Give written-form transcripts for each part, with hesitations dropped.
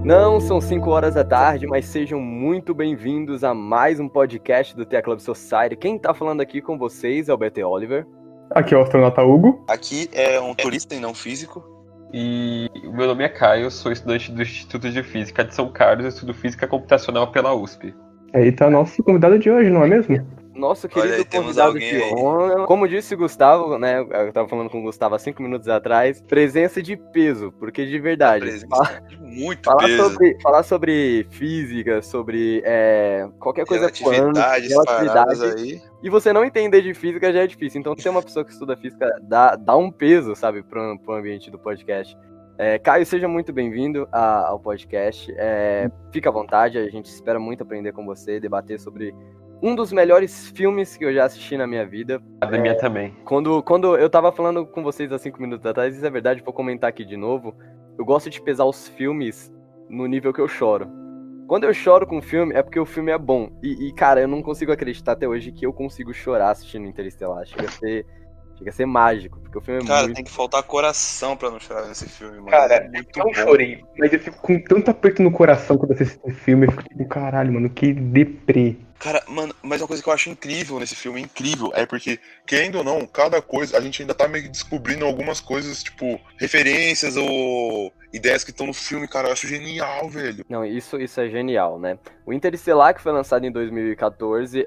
Não são 5 horas da tarde, mas sejam muito bem-vindos a mais um podcast do Tea Club Society. Quem tá falando aqui com vocês é o BT Oliver. Aqui é o astronauta Hugo. Aqui é um turista e não físico. E o meu nome é Caio, sou estudante do Instituto de Física de São Carlos e estudo Física Computacional pela USP. Aí tá nosso convidado de hoje, não é mesmo? Nosso querido Olha aí, temos convidado de alguém aí. honra. Como disse o Gustavo, né? Eu tava falando com o Gustavo há 5 minutos atrás. Presença de peso, porque de verdade. Presença de muito peso. Falar sobre física, sobre qualquer coisa Relatividade, essas paradas aí. E você não entender de física já é difícil. Então, ter uma pessoa que estuda física dá um peso, sabe, pro ambiente do podcast. Caio, seja muito bem-vindo ao podcast. Fica à vontade, a gente espera muito aprender com você, debater sobre um dos melhores filmes que eu já assisti na minha vida. A da minha também. Quando eu tava falando com vocês há 5 minutos atrás, isso é verdade, vou comentar aqui de novo. Eu gosto de pesar os filmes no nível que eu choro. Quando eu choro com um filme, é porque o filme é bom. E cara, eu não consigo acreditar até hoje que eu consigo chorar assistindo Interestelar. Chega a ser mágico, porque o filme é Cara, muito... tem que faltar coração pra não chorar nesse filme, mano. Cara, É muito eu não bom. chorei, mas eu fico com tanto aperto no coração quando assisto esse filme. Eu fico tipo, caralho, mano, que deprê. Cara, mano, mas uma coisa que eu acho incrível nesse filme, é porque, querendo ou não, cada coisa, a gente ainda tá meio que descobrindo algumas coisas, tipo, referências ou ideias que estão no filme, cara, eu acho genial, velho. Não, isso é genial, né? O Interestelar, que foi lançado em 2014,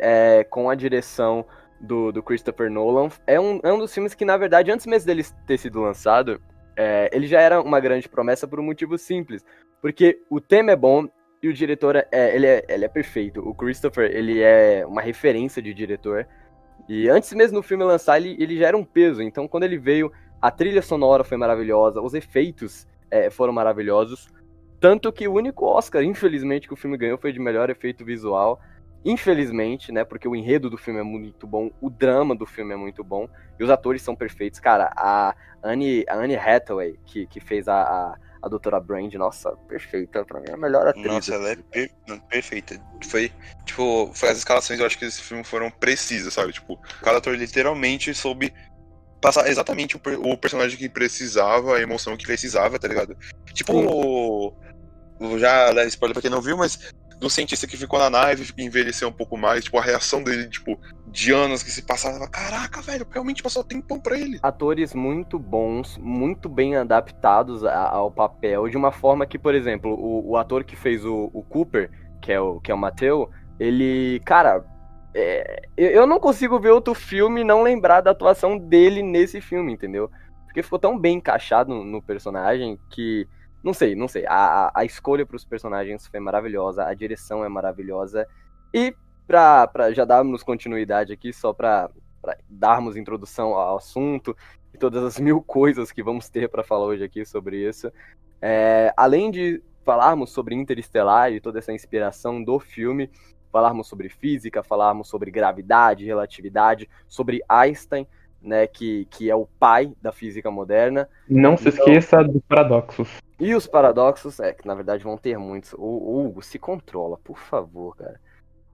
com a direção do Christopher Nolan, é um dos filmes que, na verdade, antes mesmo dele ter sido lançado, ele já era uma grande promessa por um motivo simples. Porque o tema é bom e o diretor, ele é perfeito. O Christopher, ele é uma referência de diretor. E antes mesmo do filme lançar, ele já era um peso. Então, quando ele veio, a trilha sonora foi maravilhosa, os efeitos foram maravilhosos. Tanto que o único Oscar, infelizmente, que o filme ganhou foi de melhor efeito visual. Infelizmente, né, porque o enredo do filme é muito bom, o drama do filme é muito bom, e os atores são perfeitos. Cara, a Anne Hathaway, que fez a Doutora Brand, nossa, perfeita, pra mim é a melhor atriz. Nossa, ela é perfeita. Foi as escalações, eu acho que esse filme foram precisas, sabe? Tipo, cada ator literalmente soube passar exatamente o personagem que precisava, a emoção que precisava, tá ligado? Tipo, já dá spoiler pra quem não viu, mas do cientista que ficou na nave, envelheceu um pouco mais, tipo, a reação dele, tipo, de anos que se passaram, caraca, velho, realmente passou tempão pra ele. Atores muito bons, muito bem adaptados ao papel, de uma forma que, por exemplo, o ator que fez o Cooper, que é o Mateu, ele, cara, eu não consigo ver outro filme e não lembrar da atuação dele nesse filme, entendeu? Porque ficou tão bem encaixado no personagem que... Não sei. A escolha para os personagens foi maravilhosa, a direção é maravilhosa. E pra já darmos continuidade aqui, só pra darmos introdução ao assunto e todas as 1000 coisas que vamos ter para falar hoje aqui sobre isso, além de falarmos sobre Interestelar e toda essa inspiração do filme, falarmos sobre física, falarmos sobre gravidade, relatividade, sobre Einstein, né, que é o pai da física moderna. Não se esqueça dos paradoxos. E os paradoxos, que na verdade vão ter muitos. O Hugo, se controla, por favor, cara.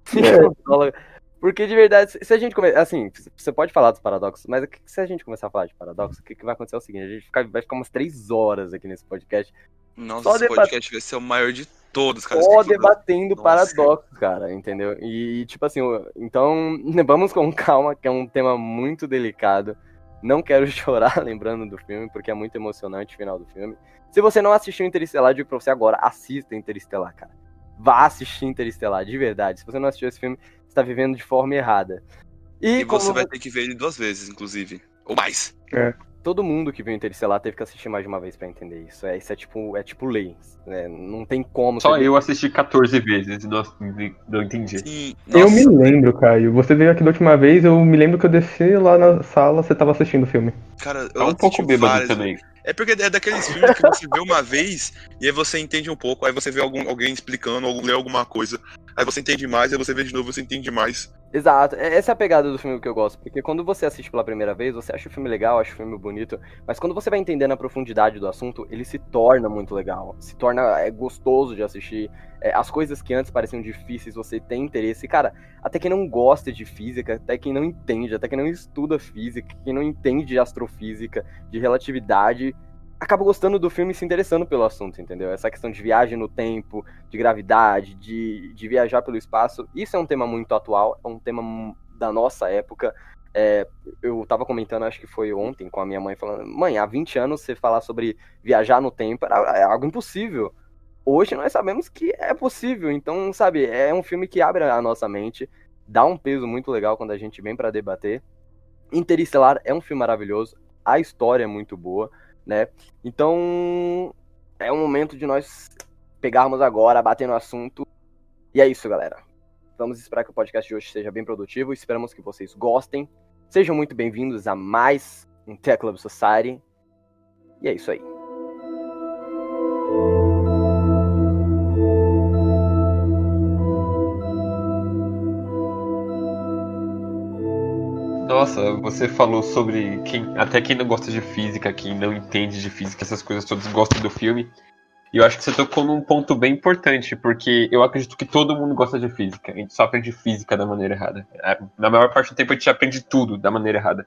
Se controla. Porque de verdade, se a gente começar. Assim, você pode falar dos paradoxos, mas se a gente começar a falar de paradoxos, o que vai acontecer é o seguinte: a gente vai ficar umas 3 horas aqui nesse podcast. Nossa, esse podcast vai ser o maior de todos, cara. Só debatendo paradoxos, cara, entendeu? E tipo assim, então vamos com calma, que é um tema muito delicado. Não quero chorar lembrando do filme, porque é muito emocionante o final do filme. Se você não assistiu Interestelar, eu digo pra você agora, assista Interestelar, cara. Vá assistir Interestelar, de verdade. Se você não assistiu esse filme, você tá vivendo de forma errada. E você vai ter que ver ele 2 vezes, inclusive. Ou mais. Todo mundo que viu Interestelar teve que assistir mais de uma vez pra entender isso. Isso é tipo lei. Não tem como... Só eu assisti 14 vezes e não entendi. Sim, eu me lembro, Caio. Você veio aqui da última vez, eu me lembro que eu desci lá na sala, você tava assistindo o filme. Cara, eu um pouco bêbado também. É porque é daqueles filmes que você vê uma vez e aí você entende um pouco, aí você vê alguém explicando, ou lê alguma coisa, aí você entende mais, aí você vê de novo, você entende mais. Exato, essa é a pegada do filme que eu gosto, porque quando você assiste pela primeira vez, você acha o filme legal, acha o filme bonito, mas quando você vai entendendo a profundidade do assunto, ele se torna muito legal, se torna gostoso de assistir, as coisas que antes pareciam difíceis, você tem interesse, e cara, até quem não gosta de física, até quem não entende, até quem não estuda física, quem não entende de astrofísica, de relatividade, acaba gostando do filme e se interessando pelo assunto, entendeu? Essa questão de viagem no tempo, de gravidade, de viajar pelo espaço, isso é um tema muito atual, é um tema da nossa época. Eu tava comentando, acho que foi ontem, com a minha mãe, falando, mãe, há 20 anos você falar sobre viajar no tempo era algo impossível. Hoje nós sabemos que é possível, então, sabe, é um filme que abre a nossa mente, dá um peso muito legal quando a gente vem pra debater. Interestelar é um filme maravilhoso, a história é muito boa, né? Então, é um momento de nós pegarmos agora, bater no assunto. E é isso, galera. Vamos esperar que o podcast de hoje seja bem produtivo. Esperamos que vocês gostem. Sejam muito bem-vindos a mais um Tech Club Society. E é isso aí. Nossa, você falou sobre até quem não gosta de física, quem não entende de física, essas coisas todas gostam do filme. E eu acho que você tocou num ponto bem importante, porque eu acredito que todo mundo gosta de física. A gente só aprende física da maneira errada. Na maior parte do tempo a gente aprende tudo da maneira errada.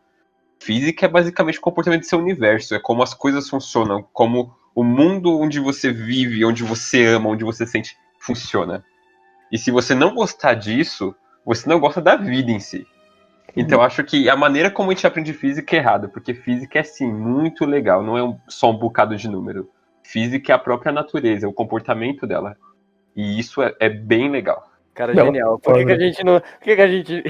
Física é basicamente o comportamento do seu universo, é como as coisas funcionam, como o mundo onde você vive, onde você ama, onde você sente, funciona. E se você não gostar disso, você não gosta da vida em si. Então eu acho que a maneira como a gente aprende física é errada, porque física é sim muito legal, não é só um bocado de número. Física é a própria natureza, é o comportamento dela. E isso é bem legal. Cara, Não, genial. Por que a gente não. Por que a gente.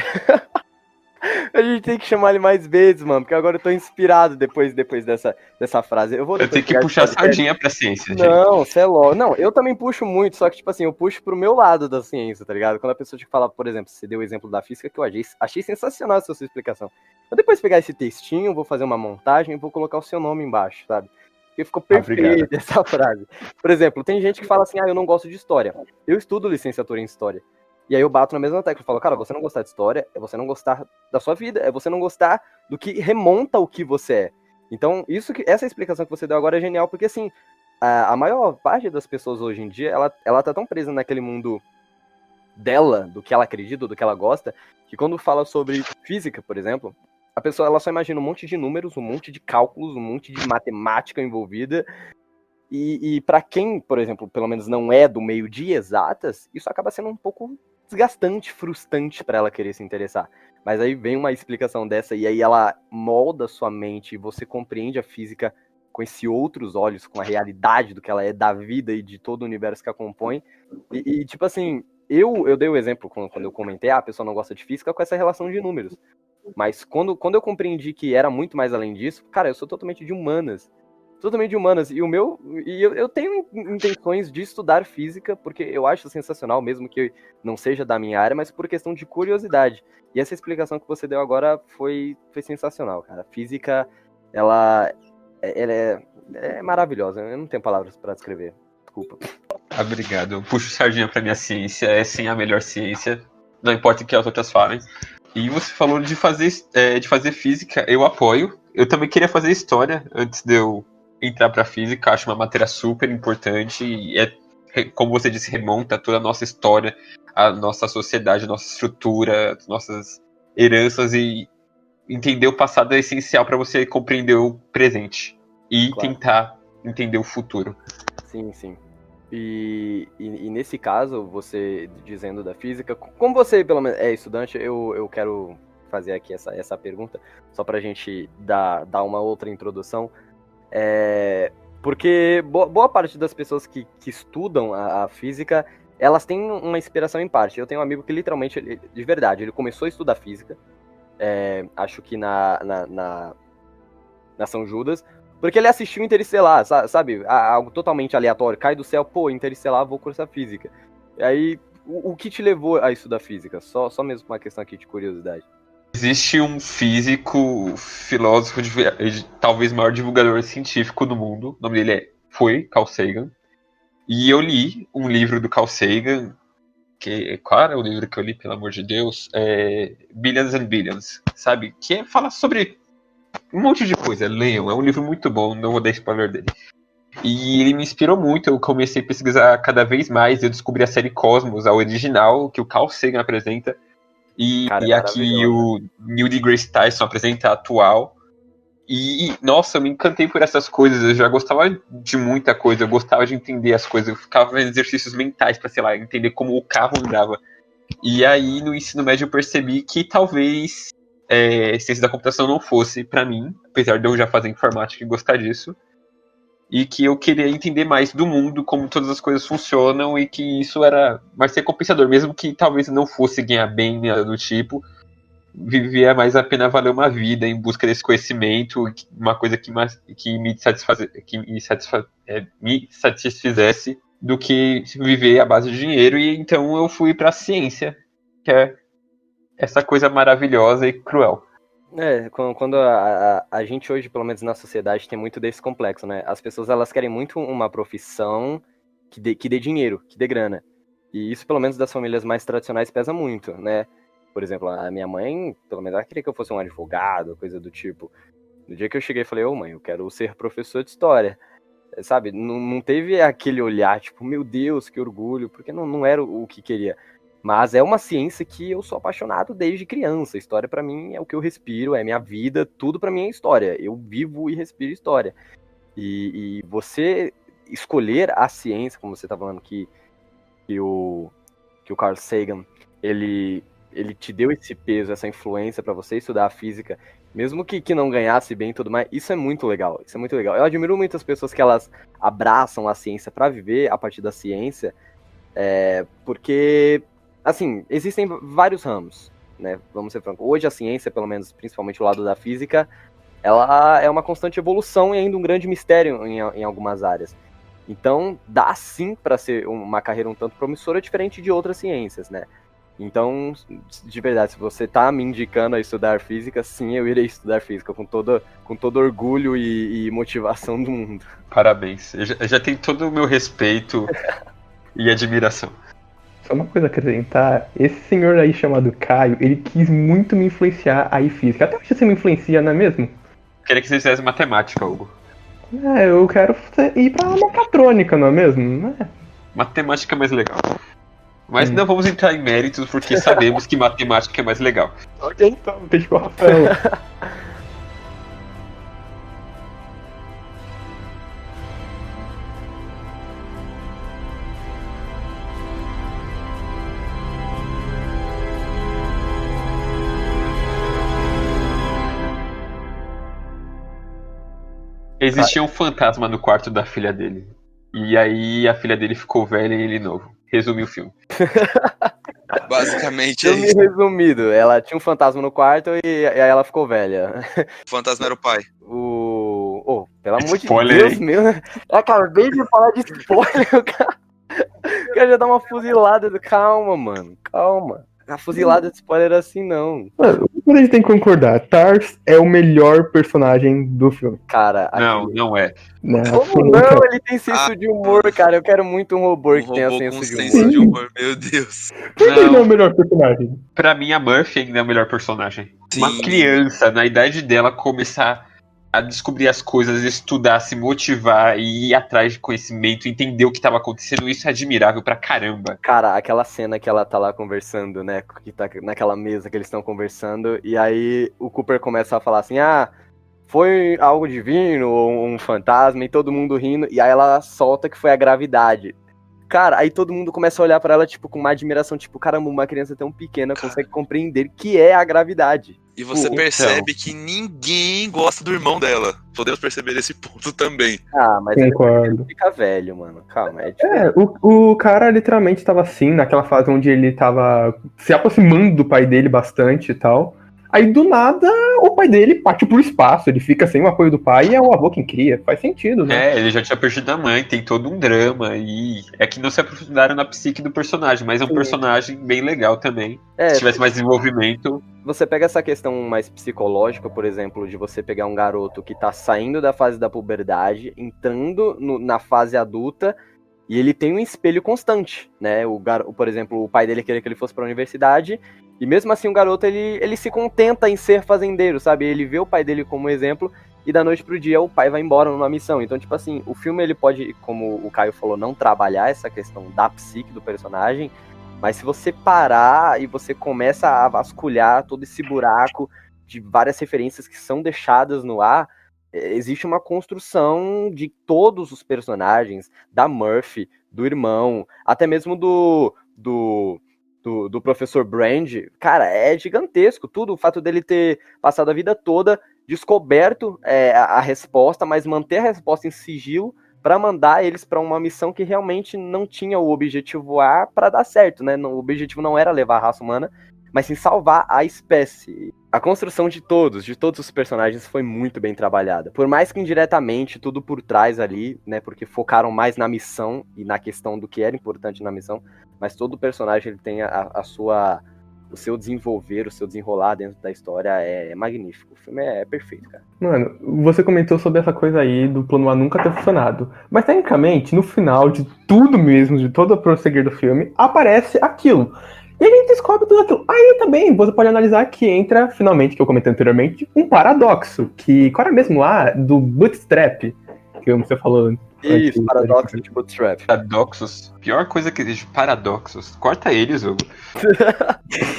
A gente tem que chamar ele mais vezes, mano, porque agora eu tô inspirado depois dessa frase. Eu Eu tenho que puxar a sardinha pra ciência, gente. Não, você é louco. Não, eu também puxo muito, só que, tipo assim, eu puxo pro meu lado da ciência, tá ligado? Quando a pessoa te fala, por exemplo, você deu o exemplo da física, que eu achei sensacional essa sua explicação. Eu depois pegar esse textinho, vou fazer uma montagem e vou colocar o seu nome embaixo, sabe? Porque ficou perfeito essa frase. Por exemplo, tem gente que fala assim, eu não gosto de história. Eu estudo licenciatura em história. E aí eu bato na mesma tecla e falo, cara, você não gostar de história é você não gostar da sua vida, é você não gostar do que remonta o que você é. Então, essa explicação que você deu agora é genial, porque assim, a maior parte das pessoas hoje em dia, ela tá tão presa naquele mundo dela, do que ela acredita, do que ela gosta, que quando fala sobre física, por exemplo, a pessoa ela só imagina um monte de números, um monte de cálculos, um monte de matemática envolvida. E para quem, por exemplo, pelo menos não é do meio de exatas, isso acaba sendo um pouco desgastante, frustrante para ela querer se interessar. Mas aí vem uma explicação dessa e aí ela molda sua mente e você compreende a física com esses outros olhos, com a realidade do que ela é, da vida e de todo o universo que a compõe. E tipo assim, eu dei o exemplo quando eu comentei, a pessoa não gosta de física com essa relação de números. Mas quando eu compreendi que era muito mais além disso, cara, eu sou totalmente de humanas. Totalmente de humanas. E eu tenho intenções de estudar física, porque eu acho sensacional, mesmo que não seja da minha área, mas por questão de curiosidade. E essa explicação que você deu agora foi sensacional, cara. A física, ela é maravilhosa. Eu não tenho palavras para descrever. Desculpa. Obrigado. Eu puxo sardinha pra minha ciência, é sim a melhor ciência. Não importa o que as outras falem. E você falou de fazer física, eu apoio. Eu também queria fazer história antes de eu entrar pra física, acho uma matéria super importante e como você disse, remonta toda a nossa história, a nossa sociedade, a nossa estrutura, as nossas heranças, e entender o passado é essencial para você compreender o presente e Claro. tentar entender o futuro. Sim, sim. E nesse caso, você dizendo da física, como você pelo menos é estudante, eu quero fazer aqui essa pergunta, só pra gente dar uma outra introdução. Porque boa parte das pessoas que estudam a física, elas têm uma inspiração em parte. Eu tenho um amigo que literalmente, de verdade, ele começou a estudar física, acho que na São Judas, porque ele assistiu Interestelar, sabe? Algo totalmente aleatório, cai do céu, pô, Interestelar, vou cursar física. E aí, o que te levou a estudar física? Só mesmo uma questão aqui de curiosidade. Existe um físico, filósofo, talvez maior divulgador científico do mundo. O nome dele foi Carl Sagan. E eu li um livro do Carl Sagan. Qual era o livro que eu li, pelo amor de Deus? Billions and Billions, sabe? Que fala sobre um monte de coisa. Leiam, é um livro muito bom, não vou dar spoiler dele. E ele me inspirou muito, eu comecei a pesquisar cada vez mais. Eu descobri a série Cosmos, a original, que o Carl Sagan apresenta. E aqui o Neil deGrasse Tyson apresenta a atual. E, nossa, eu me encantei por essas coisas. Eu já gostava de muita coisa. Eu gostava de entender as coisas. Eu ficava fazendo exercícios mentais pra, sei lá, entender como o carro andava. E aí, no ensino médio, eu percebi que talvez ciência da computação não fosse pra mim, apesar de eu já fazer informática e gostar disso. E que eu queria entender mais do mundo, como todas as coisas funcionam, e que isso era mais recompensador, mesmo que talvez não fosse ganhar bem, nada do tipo. Vivia mais a pena valer uma vida em busca desse conhecimento, uma coisa que me satisfizesse, do que viver à base de dinheiro. E então eu fui para a ciência, que é essa coisa maravilhosa e cruel. Quando a gente hoje, pelo menos na sociedade, tem muito desse complexo, né? As pessoas, elas querem muito uma profissão que dê dinheiro, que dê grana. E isso, pelo menos das famílias mais tradicionais, pesa muito, né? Por exemplo, a minha mãe, pelo menos ela queria que eu fosse um advogado, coisa do tipo. No dia que eu cheguei, eu falei, mãe, eu quero ser professor de história. Sabe? Não teve aquele olhar, tipo, meu Deus, que orgulho, porque não era o que queria. Mas é uma ciência que eu sou apaixonado desde criança. História pra mim é o que eu respiro, é minha vida, tudo pra mim é história. Eu vivo e respiro história. E você escolher a ciência, como você tá falando que o Carl Sagan, ele te deu esse peso, essa influência pra você estudar a física, mesmo que não ganhasse bem e tudo mais, isso é muito legal, isso é muito legal. Eu admiro muitas pessoas que elas abraçam a ciência pra viver a partir da ciência, porque, assim, existem vários ramos, né, vamos ser francos. Hoje a ciência, pelo menos, principalmente o lado da física, ela é uma constante evolução e ainda um grande mistério em algumas áreas. Então, dá sim pra ser uma carreira um tanto promissora, diferente de outras ciências, né. Então, de verdade, se você tá me indicando a estudar física, sim, eu irei estudar física com todo orgulho e motivação do mundo. Parabéns. Eu já tenho todo o meu respeito e admiração. Só uma coisa a acrescentar, esse senhor aí chamado Caio, ele quis muito me influenciar a ir física. Até hoje você me influencia, não é mesmo? Queria que você fizesse matemática, Hugo. Eu quero ir pra mecatrônica, não é mesmo? Matemática é mais legal. Mas não vamos entrar em méritos, porque sabemos que matemática é mais legal. Ok, então, deixa com o Rafael. Existia um fantasma no quarto da filha dele. E aí a filha dele ficou velha e ele novo. Resumi o filme. Basicamente é Filme isso. resumido, ela tinha um fantasma no quarto e aí ela ficou velha. O fantasma era o pai. Pelo amor Spoiler, de Deus, hein? meu. Eu acabei de falar de spoiler, o cara já dá uma fuzilada. Calma, mano, calma. A fuzilada de spoiler assim, não. Mano, a gente tem que concordar, Tars é o melhor personagem do filme. Cara, Não é. como não? Ele tem senso de humor, cara. Eu quero muito um robô que tenha com senso de humor. senso de humor, meu Deus. Por que ele não é o melhor personagem? Pra mim, a Murphy ainda é o melhor personagem. Sim. Uma criança, na idade dela, começar a descobrir as coisas, estudar, se motivar e ir atrás de conhecimento, entender o que estava acontecendo, isso é admirável pra caramba. Cara, aquela cena que ela tá lá conversando, né? Que tá naquela mesa que eles estão conversando, e aí o Cooper começa a falar assim, foi algo divino, ou um fantasma, e todo mundo rindo, e aí ela solta que foi a gravidade. Cara, aí todo mundo começa a olhar pra ela, tipo, com uma admiração, tipo, caramba, uma criança tão pequena consegue compreender que é a gravidade. E você percebe que ninguém gosta do irmão dela. Podemos perceber esse ponto também. Mas Concordo. ele fica velho, mano. Calma, é diferente. O cara literalmente tava assim, naquela fase onde ele tava se aproximando do pai dele bastante e tal. Aí do nada o pai dele parte pro espaço, ele fica sem o apoio do pai e é o avô quem cria. Faz sentido, né? Ele já tinha perdido a mãe, tem todo um drama. E é que não se aprofundaram na psique do personagem, mas é um personagem bem legal também. Se tivesse mais desenvolvimento. Você pega essa questão mais psicológica, por exemplo, de você pegar um garoto que tá saindo da fase da puberdade, entrando na fase adulta, e ele tem um espelho constante, né? Por exemplo, o pai dele queria que ele fosse pra universidade, e mesmo assim o garoto, ele se contenta em ser fazendeiro, sabe? Ele vê o pai dele como exemplo, e da noite pro dia o pai vai embora numa missão. Então, tipo assim, o filme ele pode, como o Caio falou, não trabalhar essa questão da psique do personagem, mas se você parar e você começa a vasculhar todo esse buraco de várias referências que são deixadas no ar, existe uma construção de todos os personagens, da Murphy, do irmão, até mesmo do professor Brand. Cara, é gigantesco tudo, o fato dele ter passado a vida toda descoberto a resposta, mas manter a resposta em sigilo para mandar eles para uma missão que realmente não tinha o objetivo A para dar certo, né? O objetivo não era levar a raça humana, mas sim salvar a espécie. A construção de todos os personagens foi muito bem trabalhada. Por mais que indiretamente, tudo por trás ali, né? Porque focaram mais na missão e na questão do que era importante na missão, mas todo personagem ele tem o seu desenvolver, o seu desenrolar dentro da história é magnífico. O filme é perfeito, cara. Mano, você comentou sobre essa coisa aí do plano A nunca ter funcionado. Mas tecnicamente, no final de tudo mesmo, de todo o prosseguir do filme, aparece aquilo. E a gente descobre tudo aquilo. Aí também você pode analisar que entra, finalmente, que eu comentei anteriormente, um paradoxo. Que qual era mesmo lá do Bootstrap, que você falou. Isso, paradoxo de Bootstrap. Paradoxos. Pior coisa que existe, paradoxos. Corta eles, Hugo.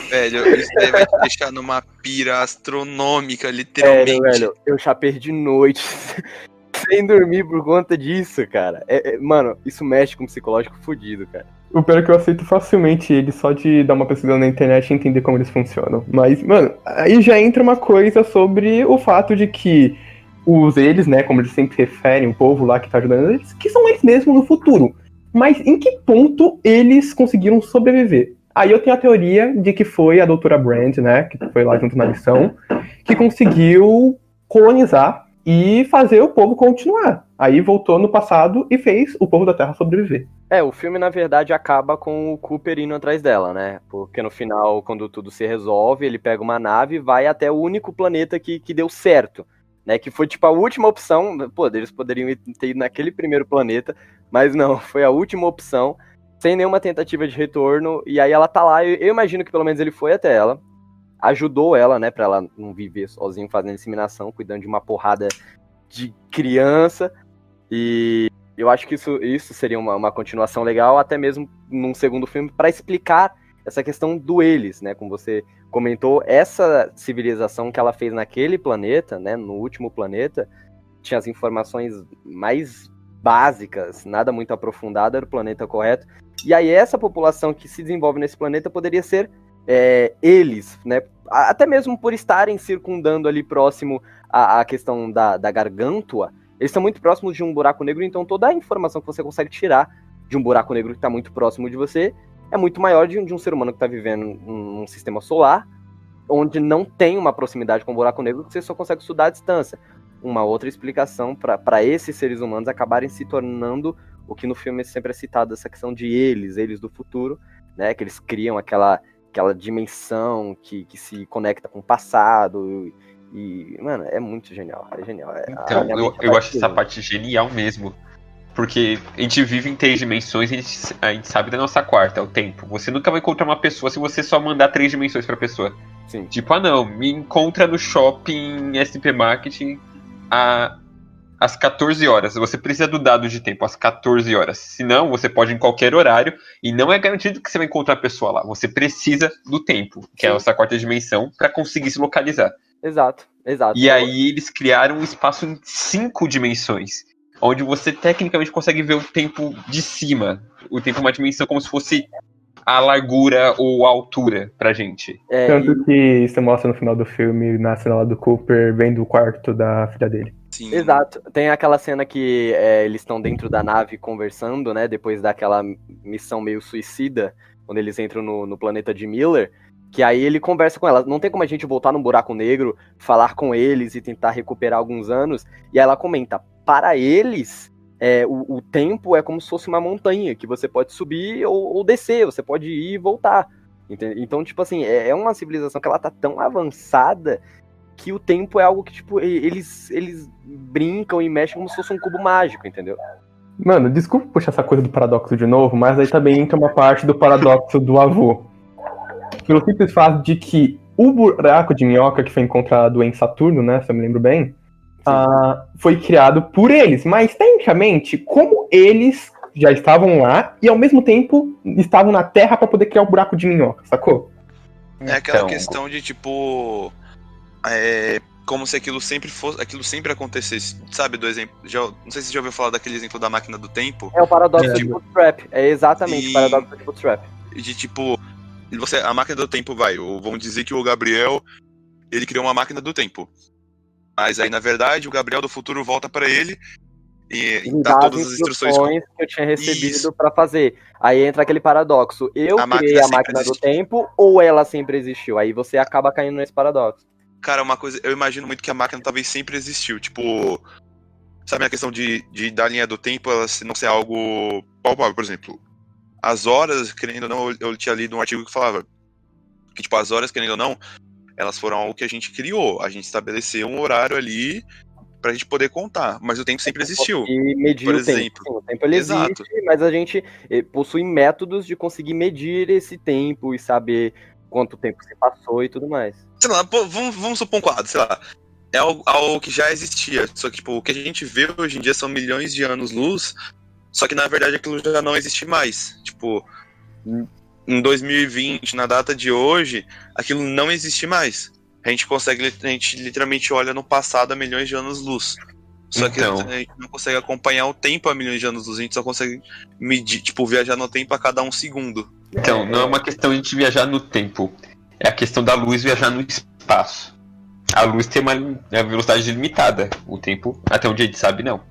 Velho, isso daí vai te deixar numa pira astronômica, literalmente. Velho, eu já perdi noite sem dormir por conta disso, cara. Mano, isso mexe com o psicológico fudido, cara. O pior é que eu aceito facilmente eles só de dar uma pesquisa na internet e entender como eles funcionam. Mas, mano, aí já entra uma coisa sobre o fato de que eles, né, como eles sempre referem, o povo lá que tá ajudando eles, que são eles mesmos no futuro. Mas em que ponto eles conseguiram sobreviver? Aí eu tenho a teoria de que foi a doutora Brand, né, que foi lá junto na missão, que conseguiu colonizar e fazer o povo continuar. Aí voltou no passado e fez o povo da Terra sobreviver. O filme, na verdade, acaba com o Cooper indo atrás dela, né? Porque no final, quando tudo se resolve, ele pega uma nave e vai até o único planeta que deu certo, né? Que foi, tipo, a última opção. Pô, eles poderiam ter ido naquele primeiro planeta, mas não, foi a última opção, sem nenhuma tentativa de retorno. E aí ela tá lá, eu imagino que pelo menos ele foi até ela, ajudou ela, né? Pra ela não viver sozinha fazendo inseminação, cuidando de uma porrada de criança. E eu acho que isso seria uma continuação legal, até mesmo num segundo filme, para explicar essa questão do eles, né? Como você comentou, essa civilização que ela fez naquele planeta, né? No último planeta, tinha as informações mais básicas, nada muito aprofundado, era o planeta correto. E aí essa população que se desenvolve nesse planeta poderia ser eles, né? Até mesmo por estarem circundando ali próximo a questão da Gargantua. Eles estão muito próximos de um buraco negro, então toda a informação que você consegue tirar de um buraco negro que está muito próximo de você é muito maior de um ser humano que está vivendo num sistema solar, onde não tem uma proximidade com o buraco negro, que você só consegue estudar à distância. Uma outra explicação para esses seres humanos acabarem se tornando o que no filme sempre é citado, essa questão de eles do futuro, né? Que eles criam aquela dimensão que se conecta com o passado. E, mano, é muito genial. É genial. Então, eu acho essa parte genial mesmo. Porque a gente vive em 3 dimensões e a gente sabe da nossa quarta, é o tempo. Você nunca vai encontrar uma pessoa se você só mandar 3 dimensões pra pessoa. Sim. Tipo, não, me encontra no shopping SP Marketing às 14 horas. Você precisa do dado de tempo às 14 horas. Senão, você pode ir em qualquer horário e não é garantido que você vai encontrar a pessoa lá. Você precisa do tempo, que é a nossa quarta dimensão, pra conseguir se localizar. Exato. E aí eles criaram um espaço em 5 dimensões, onde você tecnicamente consegue ver o tempo de cima. O tempo é uma dimensão como se fosse a largura ou a altura pra gente. Tanto que isso mostra no final do filme, na cena lá do Cooper, vendo o quarto da filha dele. Sim. Exato. Tem aquela cena que eles estão dentro da nave conversando, né? Depois daquela missão meio suicida, quando eles entram no planeta de Miller. Que aí ele conversa com ela. Não tem como a gente voltar num buraco negro, falar com eles e tentar recuperar alguns anos. E aí ela comenta, para eles, o tempo é como se fosse uma montanha, que você pode subir ou descer, você pode ir e voltar. Entende? Então, tipo assim, é uma civilização que ela tá tão avançada que o tempo é algo que, tipo, eles brincam e mexem como se fosse um cubo mágico, entendeu? Mano, desculpa puxar essa coisa do paradoxo de novo, mas aí também entra uma parte do paradoxo do avô. Pelo simples fato de que o buraco de minhoca que foi encontrado em Saturno, né, se eu me lembro bem, foi criado por eles. Mas, tecnicamente, como eles já estavam lá e, ao mesmo tempo, estavam na Terra para poder criar o buraco de minhoca, sacou? É aquela questão de, tipo... como se aquilo sempre acontecesse. Sabe, do exemplo. Não sei se você já ouviu falar daquele exemplo da máquina do tempo. É o paradoxo de Bootstrap. É exatamente o paradoxo de Bootstrap. De tipo, a máquina do tempo ou vamos dizer que o Gabriel, ele criou uma máquina do tempo. Mas aí, na verdade, o Gabriel do futuro volta pra ele e dá todas as instruções que eu tinha recebido pra fazer. Aí entra aquele paradoxo. Eu criei a máquina do tempo ou ela sempre existiu? Aí você acaba caindo nesse paradoxo. Cara, uma coisa, eu imagino muito que a máquina talvez sempre existiu. Tipo, sabe a questão de da linha do tempo ela não ser algo palpável, por exemplo. As horas, querendo ou não, eu tinha lido um artigo que falava que, tipo, as horas, querendo ou não, elas foram algo que a gente criou. A gente estabeleceu um horário ali pra gente poder contar. Mas o tempo sempre existiu. E medir por o exemplo. tempo. Sim, o tempo ele existe, mas a gente possui métodos de conseguir medir esse tempo e saber quanto tempo se passou e tudo mais. Sei lá, vamos supor um quadro, sei lá. É algo que já existia. Só que, tipo, o que a gente vê hoje em dia são milhões de anos-luz. Só que, na verdade, aquilo já não existe mais. Tipo, em 2020, na data de hoje, aquilo não existe mais. A gente literalmente olha no passado a milhões de anos-luz. Só que a gente não consegue acompanhar o tempo a milhões de anos-luz. A gente só consegue medir, tipo, viajar no tempo a cada um segundo. Então, não é uma questão de a gente viajar no tempo. É a questão da luz viajar no espaço. A luz tem uma velocidade limitada. O tempo, até onde a gente sabe, não.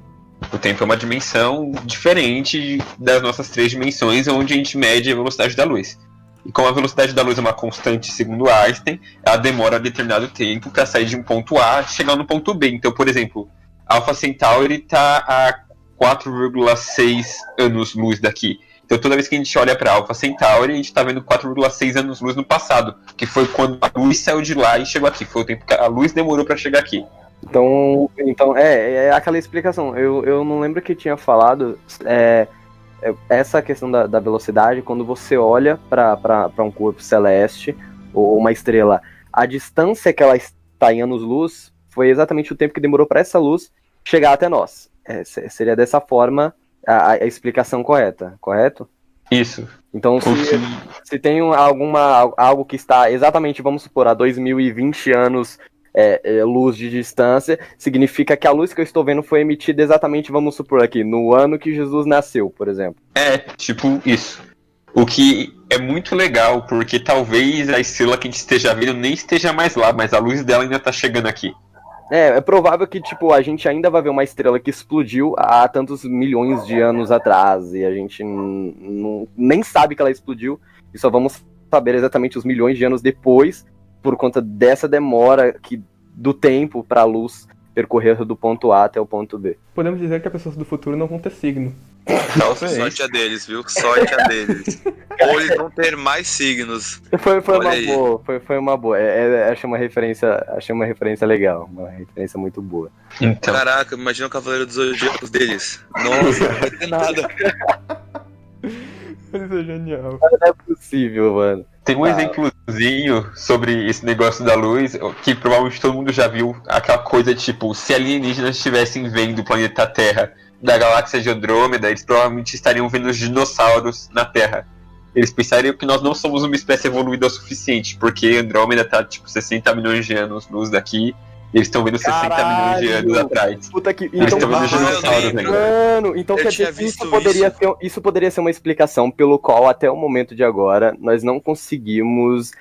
O tempo é uma dimensão diferente das nossas 3 dimensões, onde a gente mede a velocidade da luz. E como a velocidade da luz é uma constante, segundo Einstein, ela demora determinado tempo para sair de um ponto A e chegar no ponto B. Então, por exemplo, Alpha Centauri está a 4,6 anos-luz daqui. Então, toda vez que a gente olha para Alpha Centauri, a gente está vendo 4,6 anos-luz no passado, que foi quando a luz saiu de lá e chegou aqui. Foi o tempo que a luz demorou para chegar aqui. Então é aquela explicação. Eu não lembro que tinha falado essa questão da velocidade, quando você olha para um corpo celeste ou uma estrela, a distância que ela está em anos-luz foi exatamente o tempo que demorou para essa luz chegar até nós. Seria dessa forma a explicação correta, correto? Isso. Então, se tem algo que está exatamente, vamos supor, a 2020 anos luz de distância, significa que a luz que eu estou vendo foi emitida exatamente, vamos supor aqui, no ano que Jesus nasceu, por exemplo. Tipo isso. O que é muito legal, porque talvez a estrela que a gente esteja vendo nem esteja mais lá, mas a luz dela ainda está chegando aqui. É provável que, tipo, a gente ainda vai ver uma estrela que explodiu há tantos milhões de anos atrás, e a gente nem sabe que ela explodiu, e só vamos saber exatamente os milhões de anos depois, por conta dessa demora do tempo para a luz percorrer do ponto A até o ponto B. Podemos dizer que as pessoas do futuro não vão ter signo. Sorte a deles, viu? Sorte a deles. Ou eles vão ter mais signos. Foi uma boa. Achei uma referência legal. Uma referência muito boa. Então. Caraca, imagina o Cavaleiro dos Zodíacos deles. Nossa, não vai ter nada. Isso é genial. Não é possível, mano. Tem um exemplozinho sobre esse negócio da luz, que provavelmente todo mundo já viu, aquela coisa tipo, se alienígenas estivessem vendo o planeta Terra da galáxia de Andrômeda, eles provavelmente estariam vendo os dinossauros na Terra. Eles pensariam que nós não somos uma espécie evoluída o suficiente, porque Andrômeda tá tipo 60 milhões de anos-luz daqui, e eles estão vendo 60 milhões de anos atrás. Puta que... Eles estão vendo dinossauros ainda. Mano, então quer dizer que isso poderia ser uma explicação pelo qual até o momento de agora nós não conseguimos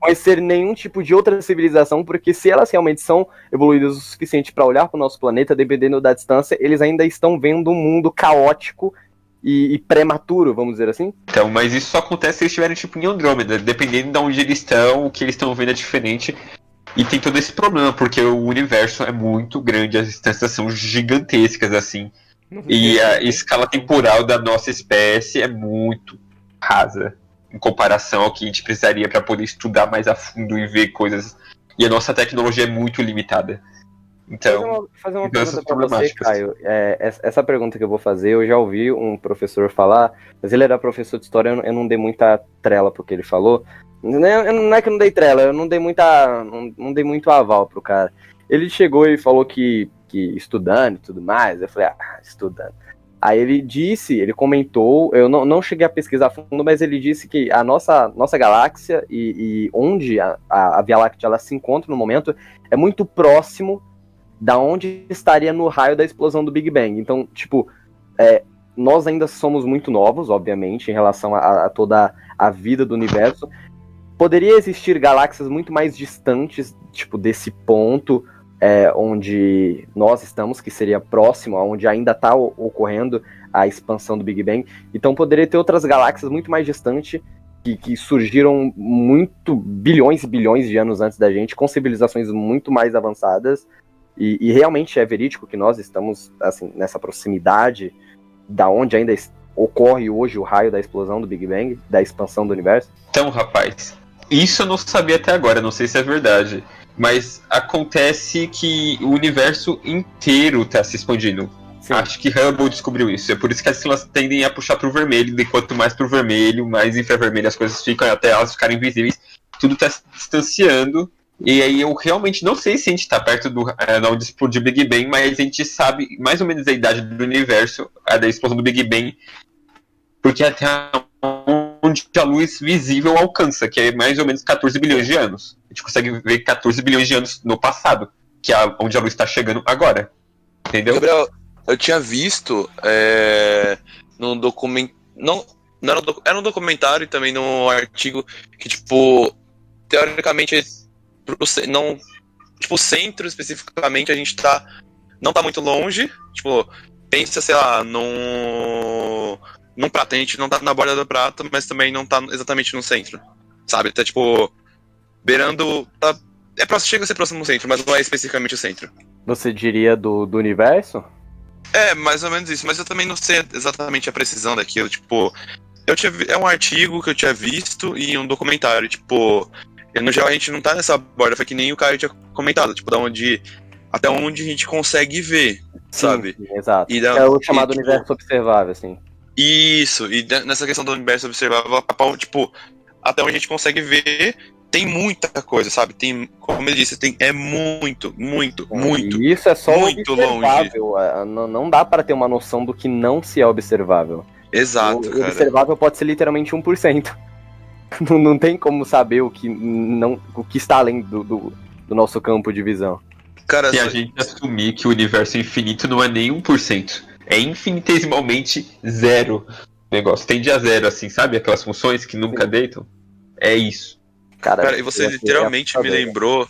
conhecer nenhum tipo de outra civilização, porque se elas realmente são evoluídas o suficiente para olhar para o nosso planeta, dependendo da distância, eles ainda estão vendo um mundo caótico e prematuro, vamos dizer assim? Então, mas isso só acontece se eles estiverem tipo em Andrômeda, dependendo de onde eles estão, o que eles estão vendo é diferente. E tem todo esse problema, porque o universo é muito grande, as distâncias são gigantescas, assim. E a escala temporal da nossa espécie é muito rasa, em comparação ao que a gente precisaria para poder estudar mais a fundo e ver coisas. E a nossa tecnologia é muito limitada. Então, fazer uma pergunta pra você, Caio. Essa pergunta que eu vou fazer, eu já ouvi um professor falar, mas ele era professor de história, eu não dei muita trela pro que ele falou. Não é que eu não dei trela, eu não dei muito aval pro cara. Ele chegou e falou que estudando e tudo mais, eu falei, estudando. Aí ele comentou, eu não cheguei a pesquisar a fundo, mas ele disse que a nossa galáxia e onde a Via Láctea ela se encontra no momento é muito próximo da onde estaria no raio da explosão do Big Bang. Então, tipo, nós ainda somos muito novos, obviamente, em relação a toda a vida do universo. Poderia existir galáxias muito mais distantes, tipo, desse ponto onde nós estamos, que seria próximo, onde ainda está ocorrendo a expansão do Big Bang. Então poderia ter outras galáxias muito mais distantes, que surgiram muito, bilhões e bilhões de anos antes da gente, com civilizações muito mais avançadas, e realmente é verídico que nós estamos assim, nessa proximidade da onde ainda ocorre hoje o raio da explosão do Big Bang, da expansão do universo. Então, rapaz, isso eu não sabia até agora, não sei se é verdade. Mas acontece que o universo inteiro está se expandindo. Sim. Acho que Hubble descobriu isso. É por isso que as estrelas tendem a puxar pro vermelho. E quanto mais pro vermelho, mais infravermelho as coisas ficam, até elas ficarem invisíveis. Tudo está se distanciando. E aí eu realmente não sei se a gente está perto da onde explodiu o Big Bang, mas a gente sabe mais ou menos a idade do universo, a da explosão do Big Bang. Porque até onde a luz visível alcança, que é mais ou menos 14 bilhões de anos. A gente consegue ver 14 bilhões de anos no passado, que é onde a luz está chegando agora. Entendeu? Gabriel, eu tinha visto num documento. Era um documentário e também num artigo que, tipo, teoricamente, o centro especificamente, a gente não tá muito longe. Tipo, pensa, sei lá, num prato, a gente não tá na borda do prato, mas também não tá exatamente no centro, sabe? Tá, tipo, beirando... chega a ser próximo do centro, mas não é especificamente o centro. Você diria do universo? É, mais ou menos isso, mas eu também não sei exatamente a precisão daquilo, tipo... é um artigo que eu tinha visto e um documentário, tipo... No geral, a gente não tá nessa borda, foi que nem o cara tinha comentado, tipo, até onde a gente consegue ver, sabe? Sim, exato. É o chamado universo observável, assim. Isso, e nessa questão do universo observável, tipo, até onde a gente consegue ver, tem muita coisa, sabe? Tem, como ele disse, muito. E isso é só muito observável. Longe. Não dá para ter uma noção do que não se é observável. Exato, o observável pode ser literalmente 1%. Não tem como saber o que está além do nosso campo de visão. Cara, se a gente assumir que o universo infinito não é nem 1%. É infinitesimalmente zero negócio. Tende a zero, assim, sabe? Aquelas funções que nunca deitam. É isso. Cara, e você literalmente me lembrou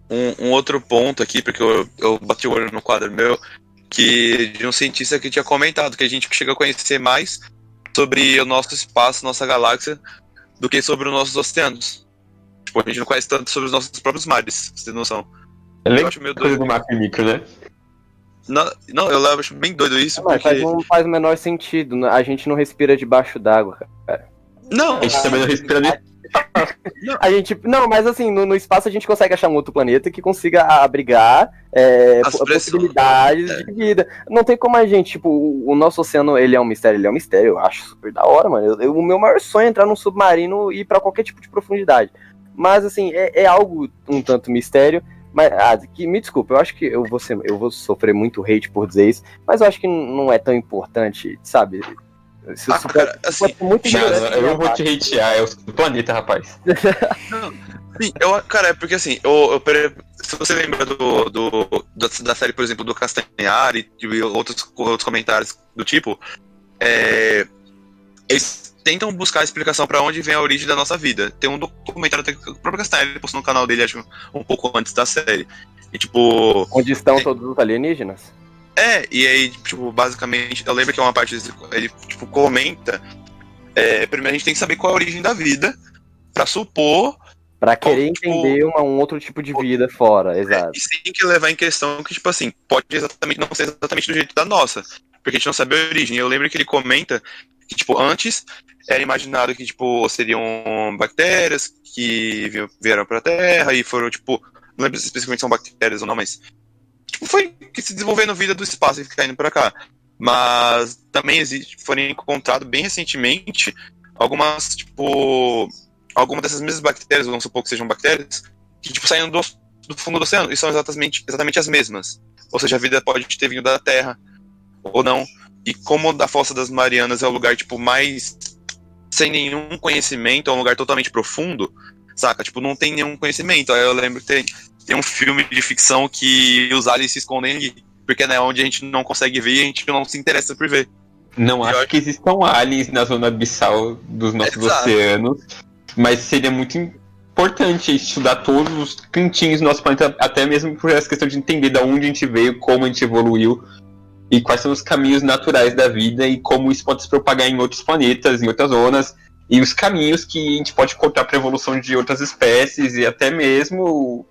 um outro ponto aqui, porque eu bati o olho no quadro meu, de um cientista que tinha comentado que a gente chega a conhecer mais sobre o nosso espaço, nossa galáxia, do que sobre os nossos oceanos. Tipo, a gente não conhece tanto sobre os nossos próprios mares, pra você ter noção. Eu acho meio doido do macro e micro, né? Não, eu acho bem doido isso, porque... Não faz o menor sentido. A gente não respira debaixo d'água, cara. Não, a gente também não respira mas assim, no espaço a gente consegue achar um outro planeta que consiga abrigar possibilidades de vida. Não tem como a gente, tipo, o nosso oceano, ele é um mistério, eu acho super da hora, mano. O meu maior sonho é entrar num submarino e ir pra qualquer tipo de profundidade. Mas assim, é algo um tanto mistério. Mas, me desculpa, eu acho que eu vou sofrer muito hate por dizer isso, mas eu acho que não é tão importante, sabe? Cara, assim, eu vou te hatear, é o planeta, rapaz. Sim, cara, é porque assim, se você lembra da série, por exemplo, do Castanhari e outros comentários do tipo, eles tentam buscar a explicação pra onde vem a origem da nossa vida. Tem um documentário que o próprio Castanhari postou no canal dele, acho, um pouco antes da série. E tipo... Onde estão todos os alienígenas? E aí, tipo, basicamente, eu lembro que é uma parte, ele, tipo, comenta, primeiro a gente tem que saber qual é a origem da vida, pra supor... Pra querer entender um outro tipo de vida fora, exato. E tem que levar em questão que, tipo assim, pode não ser exatamente do jeito da nossa, porque a gente não sabe a origem. Eu lembro que ele comenta que, tipo, antes era imaginado que, tipo, seriam bactérias que vieram pra Terra e foram, tipo, não lembro se especificamente são bactérias ou não, mas... Tipo, foi que se desenvolvendo vida do espaço e ficar indo pra cá. Mas também foram encontrados bem recentemente algumas dessas mesmas bactérias, vamos supor que sejam bactérias, que tipo saíram do fundo do oceano e são exatamente as mesmas. Ou seja, a vida pode ter vindo da Terra ou não. E como a Fossa das Marianas é o lugar, tipo, mais sem nenhum conhecimento, é um lugar totalmente profundo, saca? Tipo, não tem nenhum conhecimento. Aí eu lembro que tem um filme de ficção que os aliens se escondem ali, porque é onde a gente não consegue ver e a gente não se interessa por ver. Não acho que existam aliens na zona abissal dos nossos oceanos, mas seria muito importante estudar todos os cantinhos do nosso planeta, até mesmo por essa questão de entender de onde a gente veio, como a gente evoluiu, e quais são os caminhos naturais da vida e como isso pode se propagar em outros planetas, em outras zonas, e os caminhos que a gente pode contar para a evolução de outras espécies e até mesmo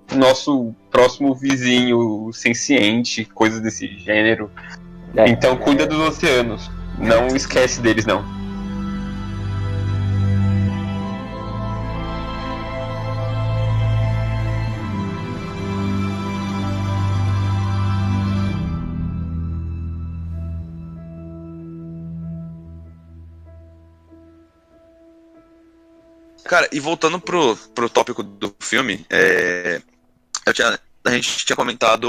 o nosso próximo vizinho senciente, coisas desse gênero. Então cuida dos oceanos, não esquece deles não. Cara, e voltando pro tópico do filme, a gente tinha comentado.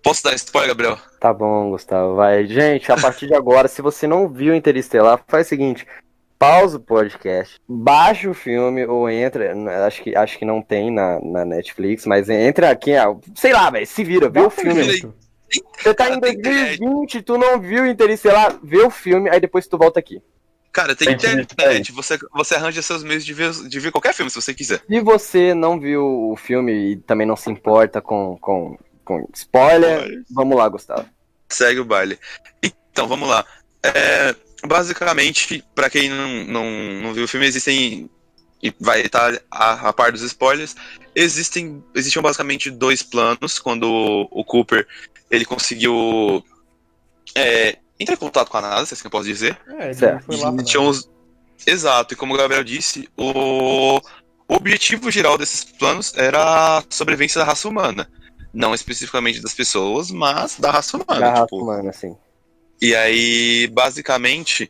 Posso dar spoiler, Gabriel? Tá bom, Gustavo, vai. Gente, a partir de agora, se você não viu Interestelar, faz o seguinte, pausa o podcast, baixa o filme ou entra, acho que não tem na Netflix, mas entra aqui, sei lá, velho, se vira, vê o filme. Você tá em 2020, tu não viu Interestelar, vê o filme, aí depois tu volta aqui. Cara, tem internet, você arranja seus meios de ver qualquer filme, se você quiser. Se você não viu o filme e também não se importa com spoiler, vamos lá, Gustavo. Segue o baile. Então, vamos lá. Basicamente, pra quem não viu o filme, existem, e vai estar a par dos spoilers, existiam basicamente dois planos, quando o Cooper, ele conseguiu entrar em contato com a NASA, se é assim que eu posso dizer. Ele foi lá Exato, e como o Gabriel disse, o objetivo geral desses planos era a sobrevivência da raça humana. Não especificamente das pessoas, mas da raça humana. Da raça humana, sim. E aí, basicamente,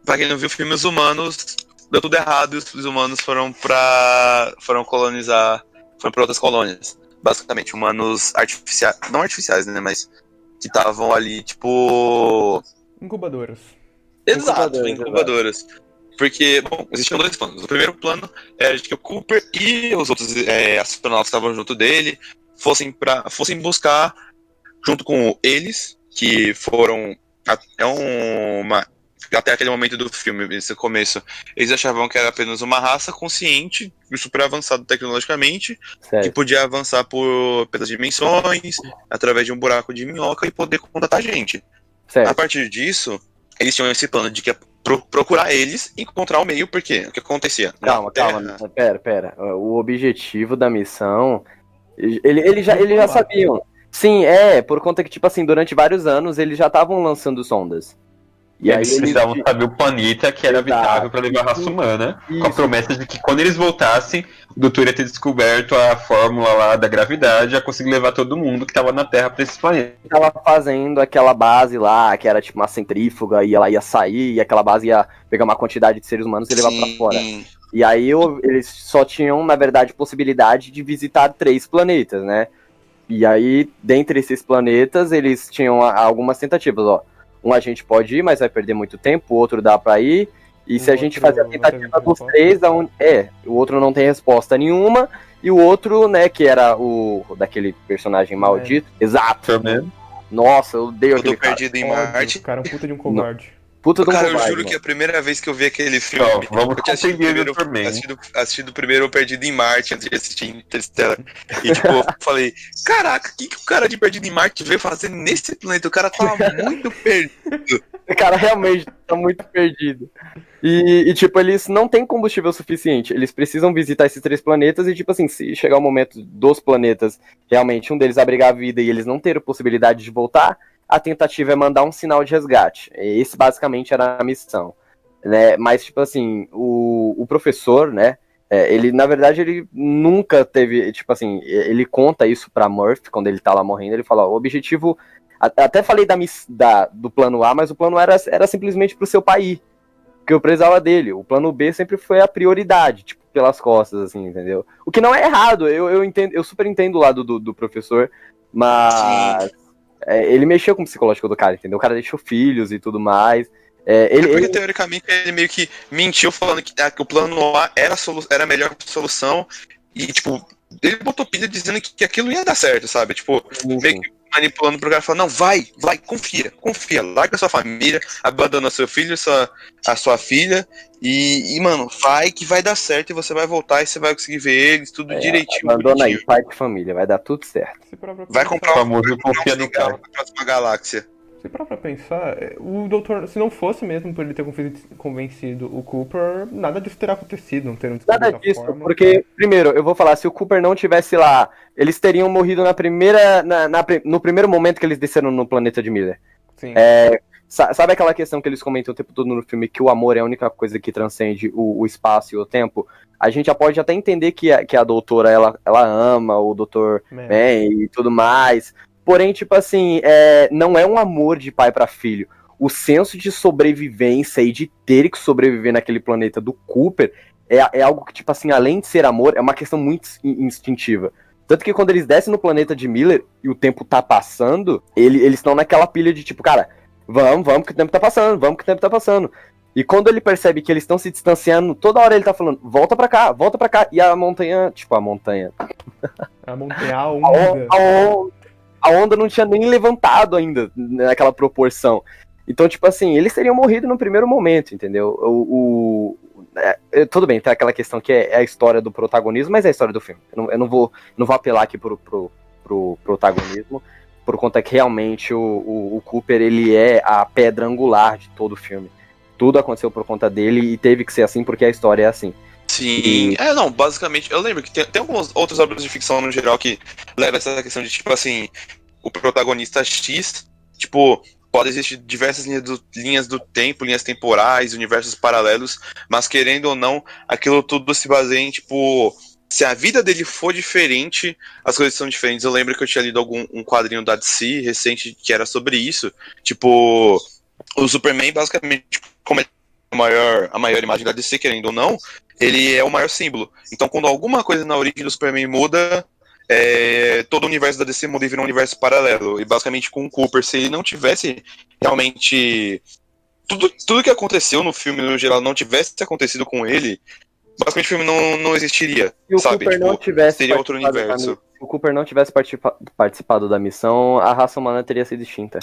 pra quem não viu, filmes humanos, deu tudo errado e os humanos foram pra outras colônias. Basicamente, humanos artificiais, não artificiais, né, mas que estavam ali, tipo... Incubadoras. Exato, incubadoras. Porque, bom, existiam dois planos. O primeiro plano era de que o Cooper e os outros astronautas que estavam junto dele fossem buscar, junto com eles, que foram até aquele momento do filme, nesse começo, eles achavam que era apenas uma raça consciente, super avançada tecnologicamente, que podia avançar pelas dimensões, através de um buraco de minhoca e poder contatar a gente. Certo. A partir disso, eles tinham esse plano de que procurar eles e encontrar o meio, porque o que acontecia? Calma, pera. O objetivo da missão, eles já sabiam. Sim, por conta que, tipo assim, durante vários anos eles já estavam lançando sondas. E aí eles precisavam saber o planeta que era habitável para levar a raça humana, com a promessa de que quando eles voltassem, o doutor ia ter descoberto a fórmula lá da gravidade, ia conseguir levar todo mundo que estava na Terra para esse planeta. Tava fazendo aquela base lá, que era tipo uma centrífuga, e ela ia sair, e aquela base ia pegar uma quantidade de seres humanos e levar para fora. E aí eles só tinham, na verdade, possibilidade de visitar 3 planetas, né? E aí, dentre esses planetas, eles tinham algumas tentativas, ó. Um a gente pode ir, mas vai perder muito tempo, o outro dá pra ir. E se a gente fazer a tentativa dos 3, o outro não tem resposta nenhuma. E o outro, né, que era o daquele personagem maldito. Exato. Nossa, eu odeio aquele cara. Perdido em Marte. Cara, um puta de um covarde. Cara, eu juro que a primeira vez que eu vi aquele filme, eu tinha assistido primeiro o Perdido em Marte antes de assistir Interstellar. E tipo, eu falei, caraca, o que o cara de Perdido em Marte veio fazer nesse planeta? O cara tá muito perdido. O cara realmente tá muito perdido. E tipo, eles não têm combustível suficiente. Eles precisam visitar esses 3 planetas e tipo assim, se chegar o momento dos planetas, realmente um deles abrigar a vida e eles não terem possibilidade de voltar, a tentativa é mandar um sinal de resgate. Esse basicamente era a missão, né? Mas tipo assim, o professor, né, ele na verdade ele nunca teve, tipo assim, ele conta isso pra Murphy quando ele tá lá morrendo, ele fala, o objetivo, até falei do plano A, mas o plano era simplesmente pro seu pai, porque eu precisava dele. O plano B sempre foi a prioridade, tipo, pelas costas, assim, entendeu? O que não é errado, eu entendo, eu super entendo o lado do professor, mas ele mexeu com o psicológico do cara, entendeu? O cara deixou filhos e tudo mais. Porque teoricamente ele meio que mentiu falando que o plano A era a melhor solução e, tipo, ele botou pilha dizendo que aquilo ia dar certo, sabe? Tipo, meio que manipulando pro cara falar, não, vai, confia, larga sua família, abandona seu filho, a sua filha e, mano, vai que vai dar certo e você vai voltar e você vai conseguir ver eles, tudo direitinho. Abandona aí, pai de família, vai dar tudo certo. Vai comprar o famoso confia no cigarro cara. pra próxima galáxia. Se parar pra pensar, o doutor, se não fosse mesmo por ele ter convencido o Cooper, nada disso teria acontecido, não teriam Nada disso, porque, primeiro, eu vou falar, se o Cooper não tivesse lá, eles teriam morrido no primeiro momento que eles desceram no planeta de Miller. Sim. Sabe aquela questão que eles comentam o tempo todo no filme, que o amor é a única coisa que transcende o espaço e o tempo? A gente já pode até entender que a doutora, ela ama o Dr. Ben e tudo mais. Porém, tipo assim, não é um amor de pai pra filho. O senso de sobrevivência e de ter que sobreviver naquele planeta do Cooper é algo que, tipo assim, além de ser amor, é uma questão muito instintiva. Tanto que quando eles descem no planeta de Miller e o tempo tá passando, eles estão naquela pilha de tipo, cara, vamos que o tempo tá passando. E quando ele percebe que eles estão se distanciando, toda hora ele tá falando, volta pra cá. E a montanha, tipo, a montanha. A onda. A onda não tinha nem levantado ainda naquela proporção. Então, tipo assim, eles teriam morrido no primeiro momento, entendeu? Tudo bem, tem aquela questão que é a história do protagonismo, mas é a história do filme. Eu não vou apelar aqui pro protagonismo, por conta que realmente o Cooper, ele é a pedra angular de todo o filme. Tudo aconteceu por conta dele e teve que ser assim porque a história é assim. Sim, não, basicamente, eu lembro que tem algumas outras obras de ficção no geral que levam essa questão de, tipo assim, o protagonista X, tipo, pode existir diversas linhas do tempo, linhas temporais, universos paralelos, mas querendo ou não, aquilo tudo se baseia em, tipo, se a vida dele for diferente, as coisas são diferentes. Eu lembro que eu tinha lido um quadrinho da DC recente que era sobre isso, tipo, o Superman, basicamente, como é a maior imagem da DC, querendo ou não, ele é o maior símbolo. Então, quando alguma coisa na origem do Superman muda, todo o universo da DC muda e vira um universo paralelo. E basicamente com o Cooper, se ele não tivesse realmente... Tudo que aconteceu no filme, no geral, não tivesse acontecido com ele, basicamente o filme não existiria. Se o sabe? Cooper não tivesse seria outro universo. Se o Cooper não tivesse participado da missão, a raça humana teria sido extinta.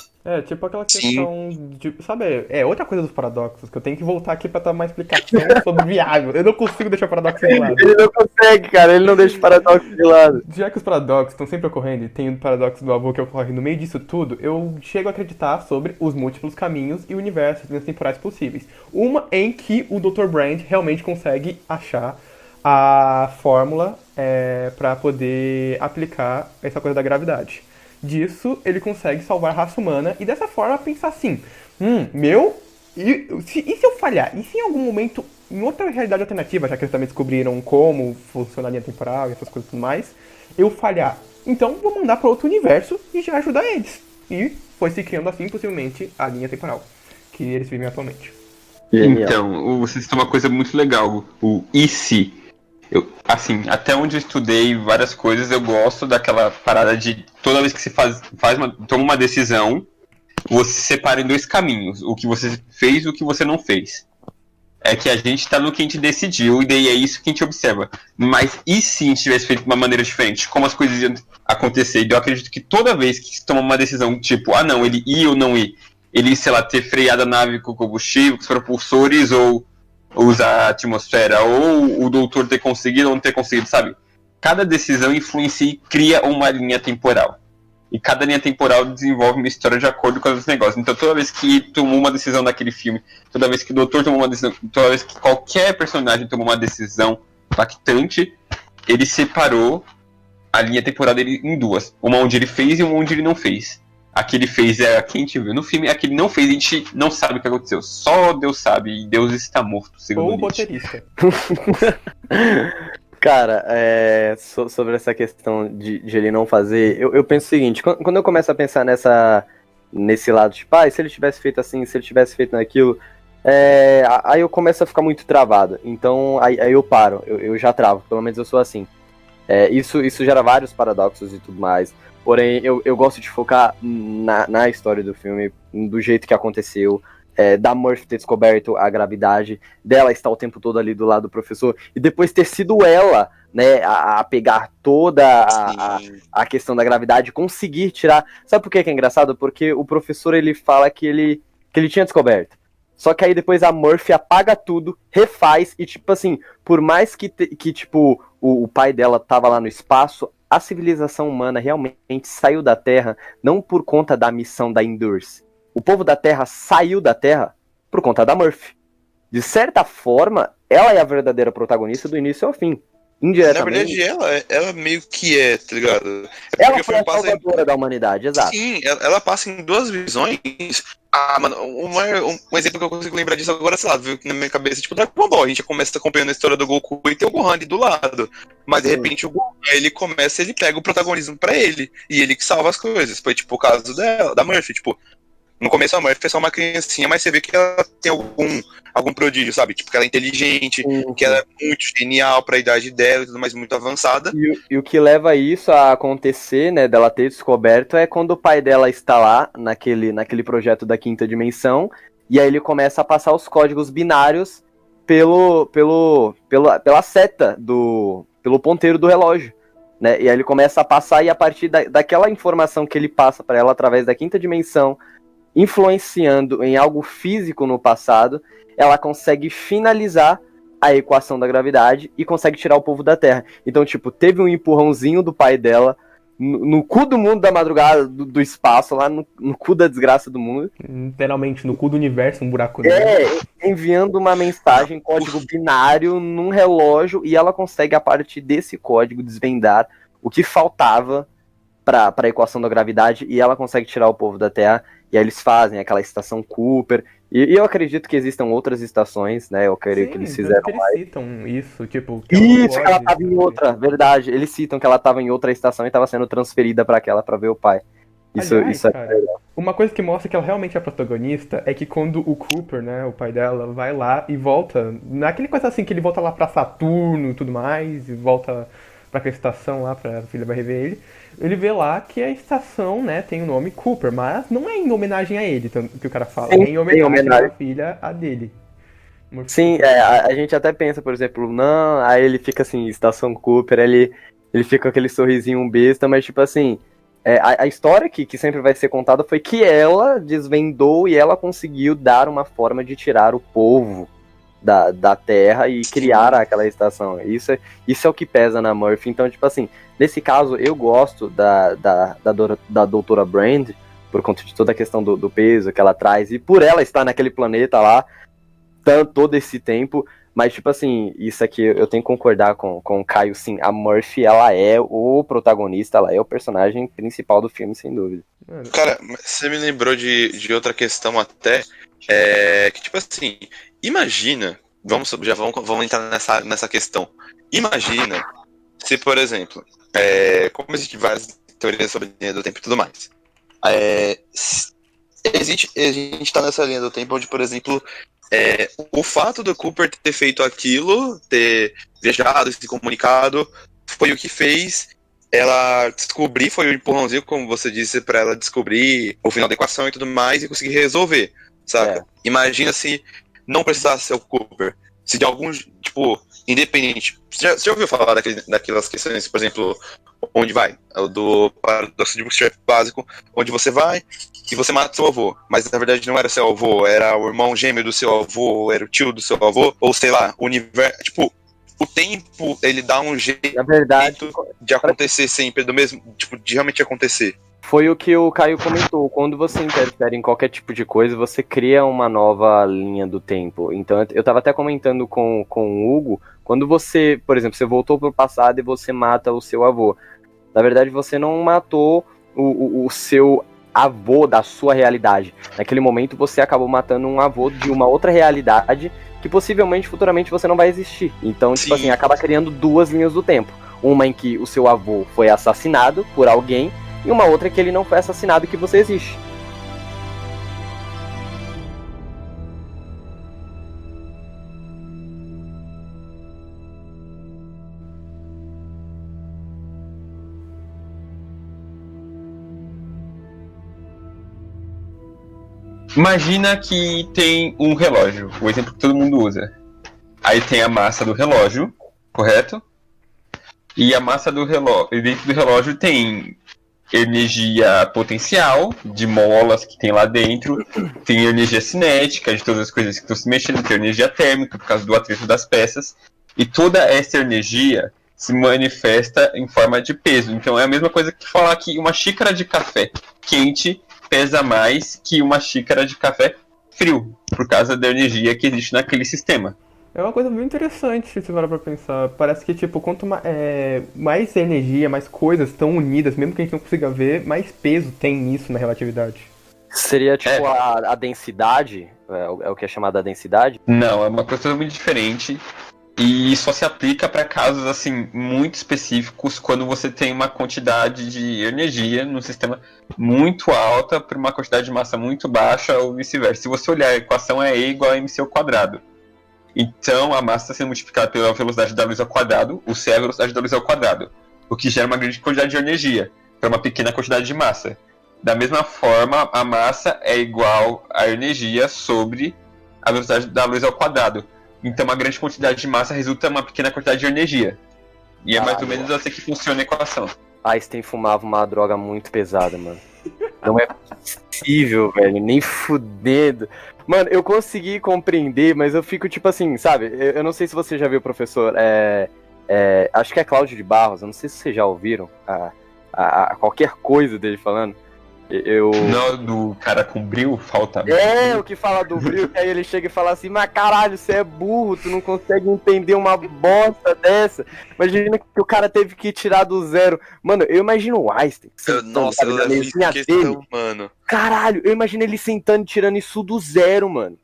Tipo aquela questão de, sabe, outra coisa dos paradoxos, que eu tenho que voltar aqui pra dar uma explicação sobre viável. Eu não consigo deixar o paradoxo de lado. Ele não consegue, cara, ele não deixa o paradoxo de lado. Já que os paradoxos estão sempre ocorrendo, e tem o paradoxo do avô que ocorre no meio disso tudo, eu chego a acreditar sobre os múltiplos caminhos e universos, linhas temporais possíveis. Uma em que o Dr. Brand realmente consegue achar a fórmula para poder aplicar essa coisa da gravidade. Disso, ele consegue salvar a raça humana e dessa forma pensar assim, e se eu falhar? E se em algum momento, em outra realidade alternativa, já que eles também descobriram como funciona a linha temporal e essas coisas e tudo mais, eu falhar, então vou mandar para outro universo e já ajudar eles. E foi se criando assim, possivelmente, a linha temporal que eles vivem atualmente. Genial. Então, você citou uma coisa muito legal, o e se. Assim, até onde eu estudei várias coisas, eu gosto daquela parada de toda vez que você toma uma decisão, você se separa em dois caminhos, o que você fez e o que você não fez. É que a gente tá no que a gente decidiu, e daí é isso que a gente observa. Mas e se a gente tivesse feito de uma maneira diferente? Como as coisas iam acontecer? E eu acredito que toda vez que se toma uma decisão, tipo, não, ele ir ou não ir, ele, sei lá, ter freado a nave com combustível, com os propulsores, ou usar a atmosfera, ou o doutor ter conseguido ou não ter conseguido, sabe? Cada decisão influencia e cria uma linha temporal. E cada linha temporal desenvolve uma história de acordo com os negócios. Então toda vez que tomou uma decisão naquele filme, toda vez que o doutor tomou uma decisão, toda vez que qualquer personagem tomou uma decisão impactante, ele separou a linha temporal dele em duas. Uma onde ele fez e uma onde ele não fez. A que ele fez é a que a gente viu no filme, a que ele não fez a gente não sabe o que aconteceu. Só Deus sabe, e Deus está morto, segundo Ou o Nietzsche. roteirista. Cara, sobre essa questão de ele não fazer, eu penso o seguinte, quando eu começo a pensar nesse lado, tipo, se ele tivesse feito assim, se ele tivesse feito naquilo, aí eu começo a ficar muito travado. Então, aí eu paro, eu já travo, pelo menos eu sou assim. Isso gera vários paradoxos e tudo mais. Porém, eu gosto de focar na história do filme, do jeito que aconteceu, da Murphy ter descoberto a gravidade, dela estar o tempo todo ali do lado do professor, e depois ter sido ela, né, a pegar toda a questão da gravidade, conseguir tirar. Sabe por que é engraçado? Porque o professor ele fala que ele tinha descoberto. Só que aí depois a Murphy apaga tudo, refaz, e tipo assim, por mais que tipo, o pai dela tava lá no espaço, a civilização humana realmente saiu da Terra, não por conta da missão da Endurance. O povo da Terra saiu da Terra por conta da Murphy. De certa forma, ela é a verdadeira protagonista do início ao fim. Indiretamente. Na verdade, ela meio que tá ligado? Ela foi a salvadora da humanidade, exato. Sim, ela passa em duas visões. Mano, um exemplo que eu consigo lembrar disso agora, sei lá, veio na minha cabeça, tipo, Dragon Ball. A gente começa acompanhando a história do Goku e tem o Gohan ali do lado. Mas de repente o Gohan, ele pega o protagonismo pra ele. E ele que salva as coisas. Foi tipo o caso da Murphy, tipo. No começo a Murphy é só uma criancinha, mas você vê que ela tem algum prodígio, sabe? Tipo, que ela é inteligente, que ela é muito genial pra idade dela e tudo mais, muito avançada. E o que leva isso a acontecer, né, dela ter descoberto, é quando o pai dela está lá, naquele projeto da quinta dimensão, e aí ele começa a passar os códigos binários pela seta, pelo ponteiro do relógio. Né? E aí ele começa a passar, e a partir daquela informação que ele passa para ela através da quinta dimensão, influenciando em algo físico no passado, ela consegue finalizar a equação da gravidade e consegue tirar o povo da Terra. Então, tipo, teve um empurrãozinho do pai dela no cu do mundo da madrugada, do espaço, lá no cu da desgraça do mundo. Literalmente, no cu do universo, um buraco negro. Enviando uma mensagem, código binário, num relógio, e ela consegue, a partir desse código, desvendar o que faltava para a equação da gravidade, e ela consegue tirar o povo da Terra. E aí eles fazem aquela estação Cooper. E eu acredito que existam outras estações, né? Eu creio que eles fizeram. Eles citam isso, tipo. Isso, que ela tava em outra, verdade. Eles citam que ela tava em outra estação e tava sendo transferida para aquela para ver o pai. Isso cara, uma coisa que mostra que ela realmente é a protagonista é que quando o Cooper, né, o pai dela, vai lá e volta. Naquele coisa assim que ele volta lá pra Saturno e tudo mais, e volta pra aquela estação lá, pra filha vai rever ele. Ele vê lá que a estação, né, tem o nome Cooper, mas não é em homenagem a ele, que o cara fala, sim, é em homenagem à filha, a dele. Sim, a gente até pensa, por exemplo, não, aí ele fica assim, estação Cooper, ele fica com aquele sorrisinho besta, mas tipo assim, a história que sempre vai ser contada foi que ela desvendou e ela conseguiu dar uma forma de tirar o povo da Terra e criar aquela estação. Isso é o que pesa na Murphy. Então, tipo assim, nesse caso, eu gosto da Doutora Brand, por conta de toda a questão do peso que ela traz, e por ela estar naquele planeta lá todo esse tempo. Mas, tipo assim, isso aqui eu tenho que concordar com o Caio, sim. A Murphy, ela é o protagonista, ela é o personagem principal do filme, sem dúvida. Cara, você me lembrou de outra questão até, que tipo assim, imagina, vamos entrar nessa questão. Imagina se, por exemplo, como existem várias teorias sobre a linha do tempo e tudo mais, a gente tá nessa linha do tempo onde, por exemplo, o fato do Cooper ter feito aquilo, ter viajado, se comunicado, foi o que fez ela descobrir, foi o empurrãozinho, como você disse, pra ela descobrir o final da equação e tudo mais e conseguir resolver, saca? Imagina se não precisasse ser o Cooper, se de algum, tipo, independente. Você já ouviu falar daquelas questões, por exemplo, onde vai? Do paradoxo de Bootstrap básico, onde você vai e você mata seu avô, mas na verdade não era seu avô, era o irmão gêmeo do seu avô, era o tio do seu avô, ou sei lá, o universo, tipo, o tempo, ele dá um jeito na verdade, de acontecer sempre, do mesmo, tipo, de realmente acontecer. Foi o que o Caio comentou, quando você interfere em qualquer tipo de coisa, você cria uma nova linha do tempo. Então, eu tava até comentando com o Hugo, quando você, por exemplo, você voltou pro passado e você mata o seu avô. Na verdade, você não matou o seu avô da sua realidade. Naquele momento, você acabou matando um avô de uma outra realidade que possivelmente, futuramente, você não vai existir. Então, tipo assim, acaba criando duas linhas do tempo. Uma em que o seu avô foi assassinado por alguém, e uma outra que ele não foi assassinado e que você existe. Imagina que tem um relógio, o exemplo que todo mundo usa. Aí tem a massa do relógio, correto? E a massa do relógio, dentro do relógio tem energia potencial, de molas que tem lá dentro, tem energia cinética, de todas as coisas que estão se mexendo, tem energia térmica, por causa do atrito das peças, e toda essa energia se manifesta em forma de peso. Então é a mesma coisa que falar que uma xícara de café quente pesa mais que uma xícara de café frio, por causa da energia que existe naquele sistema. É uma coisa bem interessante se você parar pra pensar. Parece que, tipo, quanto mais energia, mais coisas estão unidas, mesmo que a gente não consiga ver, mais peso tem nisso na relatividade. Seria tipo a densidade, é o que é chamado a densidade? Não, é uma coisa totalmente diferente. E só se aplica para casos assim muito específicos, quando você tem uma quantidade de energia no sistema muito alta para uma quantidade de massa muito baixa ou vice-versa. Se você olhar a equação, é E igual a mc ao quadrado. Então a massa está sendo multiplicada pela velocidade da luz ao quadrado, o C é a velocidade da luz ao quadrado, o que gera uma grande quantidade de energia para uma pequena quantidade de massa. Da mesma forma, a massa é igual à energia sobre a velocidade da luz ao quadrado. Então uma grande quantidade de massa resulta em uma pequena quantidade de energia. E é mais ou menos assim que funciona a equação. Einstein fumava uma droga muito pesada, mano. Não é possível, velho, nem fudendo. Mano, eu consegui compreender, mas eu fico tipo assim, sabe? Eu não sei se você já viu, professor, acho que é Cláudio de Barros, eu não sei se vocês já ouviram qualquer coisa dele falando. Não, do cara com bril, falta. O que fala do brilho, que aí ele chega e fala assim, mas caralho, você é burro, tu não consegue entender uma bosta dessa. Imagina que o cara teve que tirar do zero. Mano, eu imagino o Einstein. Nossa, eu levo isso em questão, mano. Caralho, eu imagino ele sentando e tirando isso do zero, mano.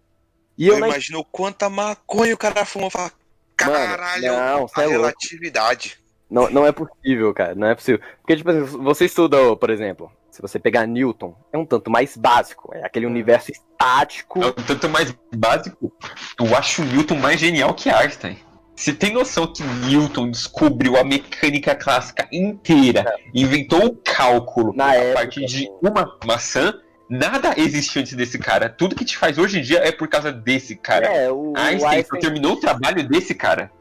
E eu imagino quanta maconha o cara fumou. Fala, caralho, mano, não, a relatividade. Não é possível, cara, não é possível. Porque, tipo assim, você estuda, por exemplo, se você pegar Newton, é um tanto mais básico, é aquele universo estático. É um tanto mais básico. Eu acho o Newton mais genial que Einstein. Você tem noção que Newton descobriu a mecânica clássica inteira, inventou o cálculo a partir de uma maçã? Nada existe antes desse cara. Tudo que te faz hoje em dia é por causa desse cara. Einstein terminou o trabalho desse cara.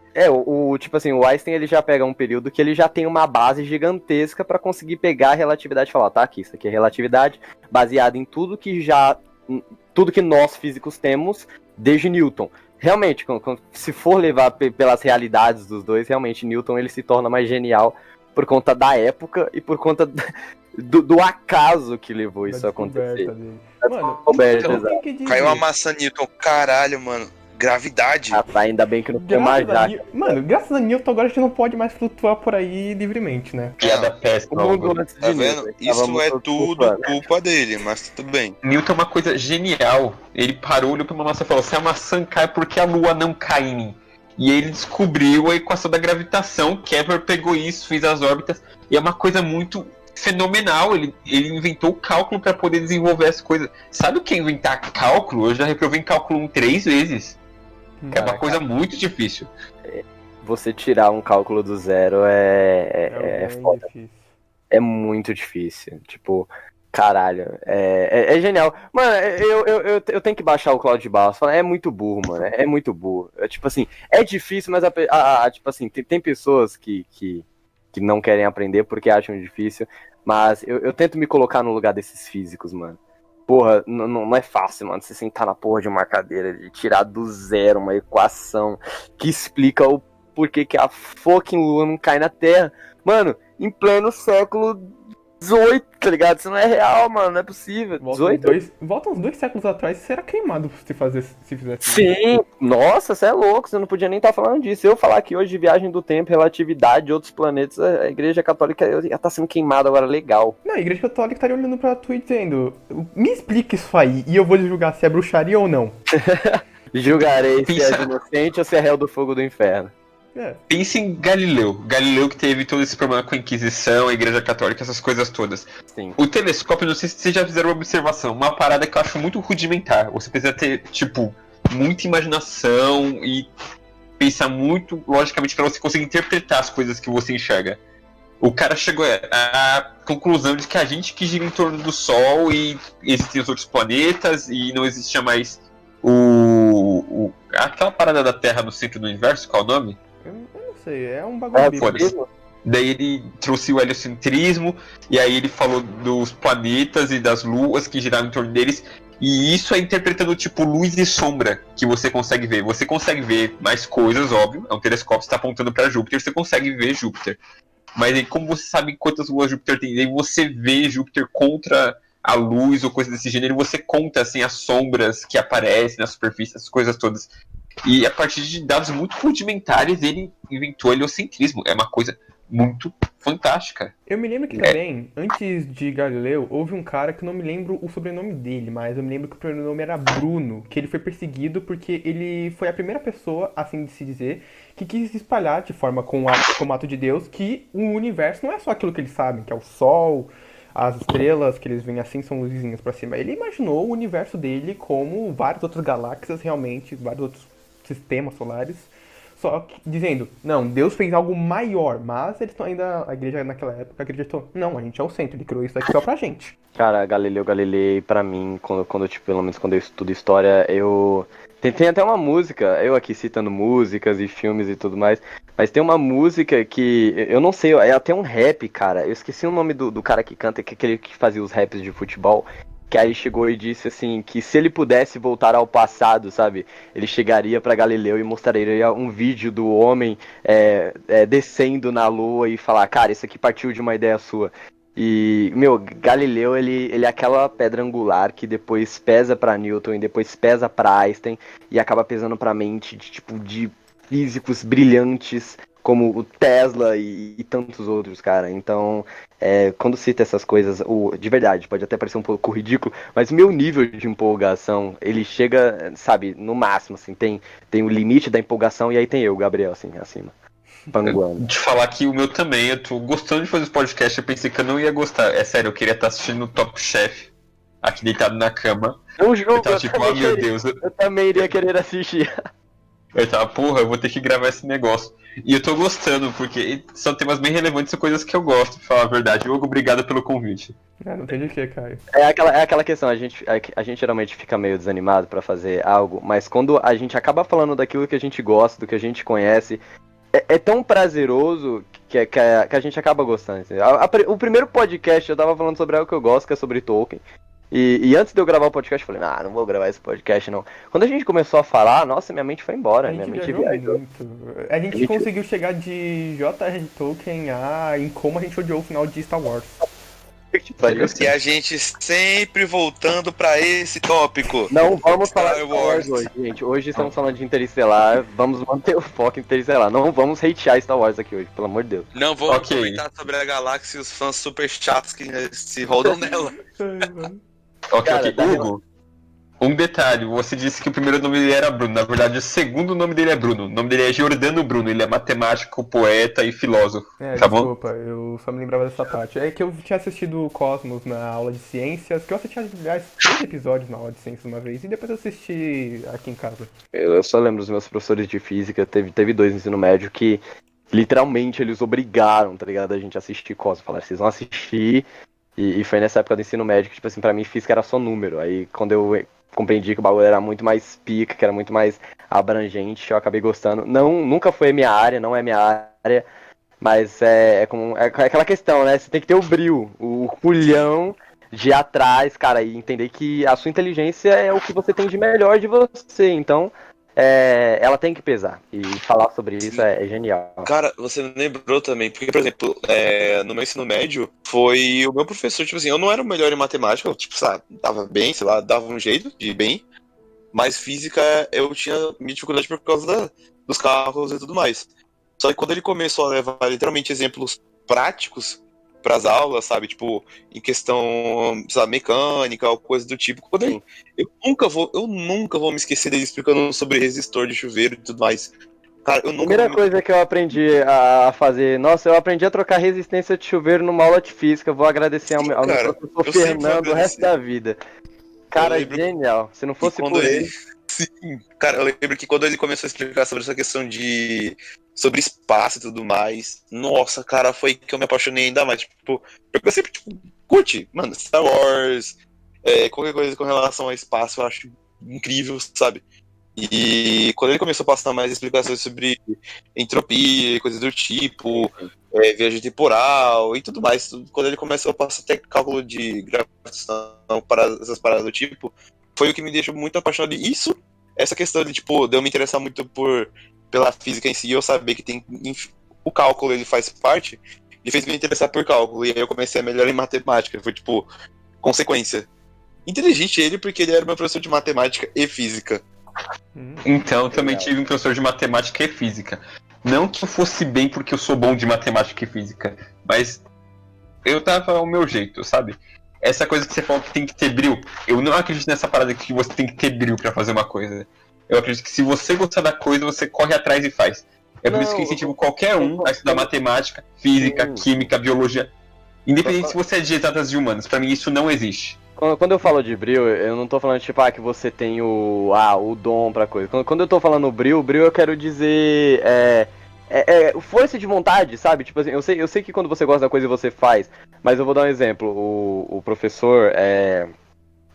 Tipo assim, o Einstein ele já pega um período que ele já tem uma base gigantesca pra conseguir pegar a relatividade e falar, tá aqui, isso aqui é relatividade, baseada em tudo que nós físicos temos desde Newton. Realmente, se for levar pelas realidades dos dois, realmente Newton ele se torna mais genial por conta da época e por conta do acaso que levou isso a acontecer. Mano, caiu uma maçã Newton, caralho, mano. Gravidade. Ainda bem que não tem mais já. Mano, graças a Newton agora a gente não pode mais flutuar por aí livremente, né? Piada péssima. Tá vendo? Isso é tudo culpa dele, mas tudo bem. Newton é uma coisa genial. Ele parou, olhou pra uma maçã e falou, se a maçã cai, por que a lua não cai em mim? E ele descobriu a equação da gravitação, Kepler pegou isso, fez as órbitas, e é uma coisa muito fenomenal. Ele inventou o cálculo para poder desenvolver as coisas. Sabe o que é inventar cálculo? Eu já reprovei em cálculo 3 vezes. É uma coisa muito difícil. Você tirar um cálculo do zero é foda. Difícil. É muito difícil. Tipo, caralho. É genial. Mano, eu tenho que baixar o Cláudio de Barros. É muito burro, mano. É muito burro. Tipo assim, é difícil, mas tipo assim, tem pessoas que não querem aprender porque acham difícil. Mas eu tento me colocar no lugar desses físicos, mano. Porra, não é fácil, mano, você sentar na porra de uma cadeira e tirar do zero uma equação que explica o porquê que a fucking lua não cai na Terra. Mano, em pleno século XVIII, tá ligado? Isso não é real, mano, não é possível. Volta uns 2 séculos atrás, você era queimado se fizesse isso. Sim, nossa, você é louco, você não podia nem estar falando disso. Eu falar aqui hoje de viagem do tempo, relatividade, outros planetas, a Igreja Católica já tá sendo queimada agora, legal. Não, a Igreja Católica estaria olhando pra tu e dizendo, me explica isso aí, e eu vou julgar se é bruxaria ou não. Julgarei se é inocente ou se é réu do fogo do inferno. Pense em Galileu. Galileu que teve todo esse problema com a Inquisição, a Igreja Católica, essas coisas todas. Sim. O telescópio, não sei se vocês já fizeram uma observação, uma parada que eu acho muito rudimentar. Você precisa ter, tipo, muita imaginação e pensar muito logicamente para você conseguir interpretar as coisas que você enxerga. O cara chegou à conclusão de que a gente que gira em torno do Sol e existem os outros planetas e não existia mais aquela parada da Terra no centro do universo, qual é o nome? Eu não sei, é um bagulho bíblico. Foda-se. Daí ele trouxe o heliocentrismo, e aí ele falou dos planetas e das luas que giravam em torno deles, e isso é interpretando tipo luz e sombra que você consegue ver. Você consegue ver mais coisas, óbvio, é um telescópio que está apontando para Júpiter, você consegue ver Júpiter. Mas aí, como você sabe quantas luas Júpiter tem, aí você vê Júpiter contra a luz ou coisa desse gênero, e você conta assim as sombras que aparecem na superfície, as coisas todas. E a partir de dados muito rudimentares, ele inventou o heliocentrismo. É uma coisa muito fantástica. Eu me lembro que também, antes de Galileu, houve um cara que eu não me lembro o sobrenome dele, mas eu me lembro que o pronome era Bruno, que ele foi perseguido porque ele foi a primeira pessoa, assim de se dizer, que quis espalhar de forma como ato de Deus que o universo não é só aquilo que eles sabem, que é o Sol, as estrelas que eles veem assim são luzinhas pra cima. Ele imaginou o universo dele como várias outras galáxias realmente, vários outros sistemas solares. Só que, dizendo, não, Deus fez algo maior, mas eles estão ainda, a igreja naquela época acreditou, não, a gente é o centro, ele criou isso aqui só pra gente. Cara, Galileu Galilei, pra mim, quando tipo, pelo menos quando eu estudo história, tem até uma música, eu aqui citando músicas e filmes e tudo mais, mas tem uma música que, eu não sei, é até um rap, cara, eu esqueci o nome do cara que canta, que é aquele que fazia os raps de futebol, que aí chegou e disse assim, que se ele pudesse voltar ao passado, sabe, ele chegaria pra Galileu e mostraria um vídeo do homem descendo na lua e falar, cara, isso aqui partiu de uma ideia sua. E, meu, Galileu, ele é aquela pedra angular que depois pesa pra Newton e depois pesa pra Einstein e acaba pesando pra mente de físicos brilhantes como o Tesla e tantos outros, cara. Então, quando cita essas coisas, de verdade, pode até parecer um pouco ridículo, mas o meu nível de empolgação, ele chega, sabe, no máximo, assim, tem o limite da empolgação e aí tem eu, Gabriel, assim, acima. Panguando. De falar que o meu também, eu tô gostando de fazer esse podcast, eu pensei que eu não ia gostar. É sério, eu queria estar assistindo o Top Chef, aqui deitado na cama. Um jogo, Eu tava tipo, ah, meu Deus. Eu também iria querer assistir. Eu tava, porra, eu vou ter que gravar esse negócio. E eu tô gostando, porque são temas bem relevantes, são coisas que eu gosto, pra falar a verdade. Hugo, obrigado pelo convite. Não tem de que, Caio. É aquela questão, a gente geralmente fica meio desanimado pra fazer algo, mas quando a gente acaba falando daquilo que a gente gosta, do que a gente conhece, é tão prazeroso que a gente acaba gostando. Assim. O primeiro podcast eu tava falando sobre algo que eu gosto, que é sobre Tolkien. E antes de eu gravar o podcast, eu falei, não vou gravar esse podcast, não. Quando a gente começou a falar, nossa, minha mente foi embora. Minha mente viajou. Muito. A gente conseguiu chegar de J.R. Tolkien em como a gente odiou o final de Star Wars. E a gente sempre voltando pra esse tópico. Não vamos falar de Star Wars hoje, gente. Hoje estamos falando de Interestelar. Vamos manter o foco em Interestelar. Não vamos hatear Star Wars aqui hoje, pelo amor de Deus. Não vamos comentar sobre a galáxia e os fãs super chatos que se rodam nela. Ok. Hugo, um detalhe, você disse que o primeiro nome dele era Bruno, na verdade o segundo nome dele é Bruno, o nome dele é Giordano Bruno, ele é matemático, poeta e filósofo, tá desculpa, eu só me lembrava dessa parte. É que eu tinha assistido Cosmos na aula de ciências, que eu assisti, aliás, 3 episódios na aula de ciências uma vez, e depois eu assisti aqui em casa. Eu só lembro dos meus professores de física, teve 2 no ensino médio que literalmente eles obrigaram, tá ligado, a gente a assistir Cosmos, falaram, vocês vão assistir. E foi nessa época do ensino médio que, tipo assim, pra mim física era só número. Aí quando eu compreendi que o bagulho era muito mais pica, que era muito mais abrangente, eu acabei gostando. Nunca foi minha área, não é minha área, mas é aquela questão, né? Você tem que ter o brio, o culhão de ir atrás, cara, e entender que a sua inteligência é o que você tem de melhor de você. Então, ela tem que pesar. E falar sobre isso é genial. Cara, você me lembrou também, porque, por exemplo, no meu ensino médio, foi o meu professor, tipo assim, eu não era o melhor em matemática, eu, tipo, sabe, dava bem, sei lá, dava um jeito de ir bem, mas física eu tinha minha dificuldade por causa dos cálculos e tudo mais. Só que quando ele começou a levar literalmente exemplos práticos pras aulas, sabe, tipo, em questão, sabe, mecânica ou coisa do tipo, eu nunca vou me esquecer dele explicando sobre resistor de chuveiro e tudo mais. Cara, Primeira coisa que eu aprendi a fazer, nossa, eu aprendi a trocar resistência de chuveiro numa aula de física, vou agradecer ao meu professor Fernando o resto da vida. Cara, genial, se não fosse por ele... Sim, cara, eu lembro que quando ele começou a explicar sobre essa questão sobre espaço e tudo mais, nossa, cara, foi que eu me apaixonei ainda mais, tipo, porque eu sempre, tipo, curte, mano, Star Wars, qualquer coisa com relação ao espaço, eu acho incrível, sabe? E quando ele começou a passar mais explicações sobre entropia e coisas do tipo, viagem temporal e tudo mais, quando ele começou a passar até cálculo de gravitação, para essas paradas do tipo, foi o que me deixou muito apaixonado. E isso, essa questão de, tipo, de eu me interessar muito pela física em si, eu saber que tem, o cálculo ele faz parte, ele fez me interessar por cálculo, e aí eu comecei a melhorar em matemática, foi, tipo, consequência. Inteligente ele, porque ele era meu professor de matemática e física. Então, eu também Legal. tive um professor de matemática e física. Não que eu fosse bem porque eu sou bom de matemática e física, mas eu tava ao meu jeito, sabe? Essa coisa que você falou que tem que ter brilho, eu não acredito nessa parada que você tem que ter brilho pra fazer uma coisa. Eu acredito que se você gostar da coisa, você corre atrás e faz. É por isso que eu incentivo qualquer um a estudar matemática, física, química, biologia. Independente se você é de exatas de humanas, pra mim isso não existe. Quando eu falo de bril, eu não tô falando, tipo, que você tem o dom pra coisa. Quando eu tô falando bril eu quero dizer, força de vontade, sabe? Tipo assim, eu sei que quando você gosta da coisa você faz, mas eu vou dar um exemplo. O professor,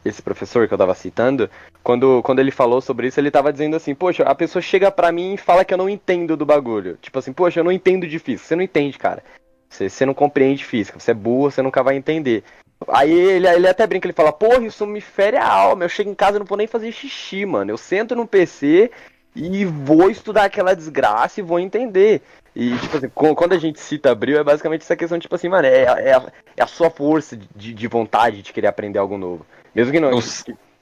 esse professor que eu tava citando, quando ele falou sobre isso, ele tava dizendo assim, poxa, a pessoa chega pra mim e fala que eu não entendo do bagulho. Tipo assim, poxa, eu não entendo de física. Você não entende, cara. Você não compreende física, você é burro, você nunca vai entender. Aí ele até brinca, ele fala, porra, isso me fere a alma, eu chego em casa e não vou nem fazer xixi, mano. Eu sento no PC e vou estudar aquela desgraça e vou entender. E, tipo assim, quando a gente cita Abril, é basicamente essa questão, tipo assim, mano, é a sua força de vontade de querer aprender algo novo. Mesmo que não,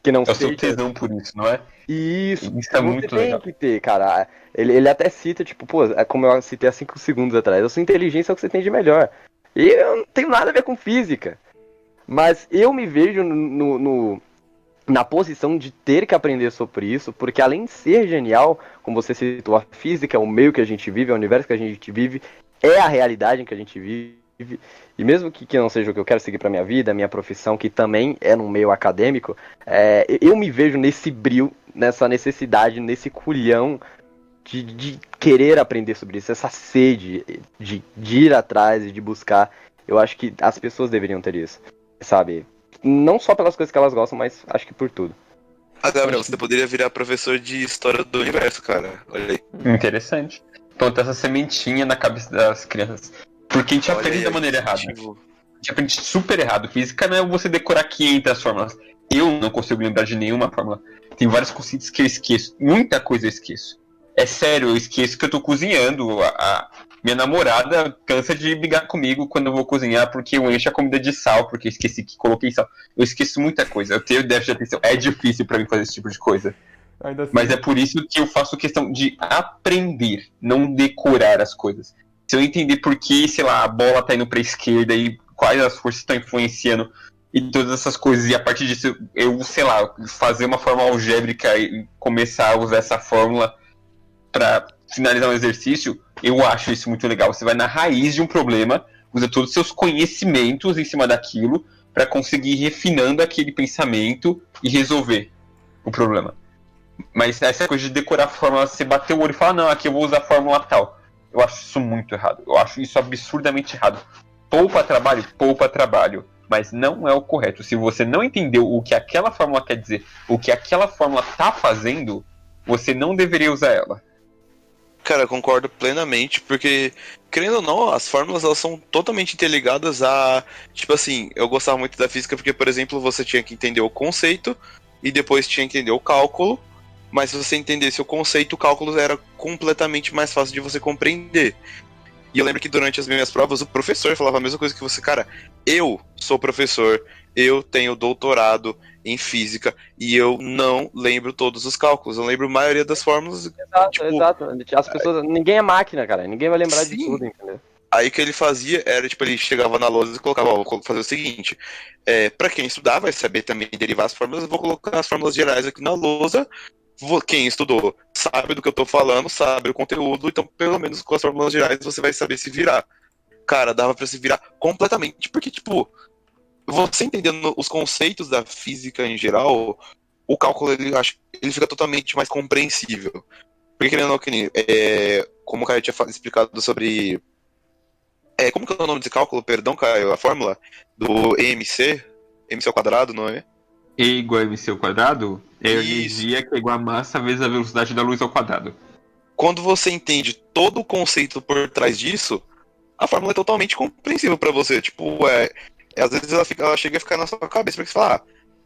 que não É o seu seja. tesão por isso, não é? Isso É você muito tem legal. que ter, cara. Ele até cita, tipo, pô, como eu citei há 5 segundos atrás, a sua inteligência é o que você tem de melhor. E eu não tenho nada a ver com física. Mas eu me vejo na posição de ter que aprender sobre isso, porque além de ser genial, como você citou, a física é o meio que a gente vive, é o universo que a gente vive, é a realidade em que a gente vive. E mesmo que não seja o que eu quero seguir para minha vida, a minha profissão, que também é no meio acadêmico, eu me vejo nesse brilho, nessa necessidade, nesse culhão de querer aprender sobre isso, essa sede de ir atrás e de buscar. Eu acho que as pessoas deveriam ter isso, sabe? Não só pelas coisas que elas gostam, mas acho que por tudo. Gabriel, você poderia virar professor de história do universo, cara. Olha aí. Interessante. Plantar essa sementinha na cabeça das crianças. Porque a gente Olha aprende aí, da maneira errada. incentivo. A gente aprende super errado. Física não é você decorar 500 fórmulas. Eu não consigo lembrar de nenhuma fórmula. Tem vários conceitos que eu esqueço. Muita coisa eu esqueço. É sério, eu esqueço que eu tô cozinhando. Minha namorada cansa de brigar comigo quando eu vou cozinhar porque eu encho a comida de sal, porque eu esqueci que coloquei sal. Eu esqueço muita coisa. Eu tenho déficit de atenção. É difícil pra mim fazer esse tipo de coisa. Ainda assim. Mas é por isso que eu faço questão de aprender, não decorar as coisas. Se eu entender por que, sei lá, a bola tá indo pra esquerda e quais as forças estão influenciando e todas essas coisas, e a partir disso eu, sei lá, fazer uma fórmula algébrica e começar a usar essa fórmula para finalizar um exercício, eu acho isso muito legal. Você vai na raiz de um problema, usa todos os seus conhecimentos em cima daquilo para conseguir ir refinando aquele pensamento e resolver o problema. Mas essa coisa de decorar a fórmula, você bater o olho e falar, não, aqui eu vou usar a fórmula tal. Eu acho isso muito errado. Eu acho isso absurdamente errado. Poupa trabalho, mas não é o correto. Se você não entendeu o que aquela fórmula quer dizer, o que aquela fórmula tá fazendo, você não deveria usar ela. Cara, eu concordo plenamente, porque, querendo ou não, as fórmulas elas são totalmente interligadas a. Tipo assim, eu gostava muito da física porque, por exemplo, você tinha que entender o conceito e depois tinha que entender o cálculo, mas se você entendesse o conceito, o cálculo era completamente mais fácil de você compreender. E eu lembro que durante as minhas provas, o professor falava a mesma coisa que você, cara, eu sou professor, eu tenho doutorado em física e eu não lembro todos os cálculos, eu lembro a maioria das fórmulas. Exato. As pessoas. Ninguém é máquina, cara. Ninguém vai lembrar de Sim. tudo, entendeu? Aí o que ele fazia era, tipo, ele chegava na lousa e colocava, ó, vou fazer o seguinte, pra quem estudar vai saber também derivar as fórmulas, eu vou colocar as fórmulas gerais aqui na lousa, quem estudou sabe do que eu tô falando, sabe o conteúdo, então pelo menos com as fórmulas gerais você vai saber se virar. Cara, dava pra se virar completamente, porque, tipo, você entendendo os conceitos da física em geral, o cálculo ele fica totalmente mais compreensível. Porque querendo ou não, que nem, como o Caio tinha explicado sobre. Como que é o nome desse cálculo? Perdão, Caio, a fórmula do EMC ao quadrado, não é? E igual a mc ao quadrado é a Isso. energia que é igual a massa vezes a velocidade da luz ao quadrado. Quando você entende todo o conceito por trás disso, a fórmula é totalmente compreensível pra você. Tipo, às vezes ela chega a ficar na sua cabeça, porque você fala,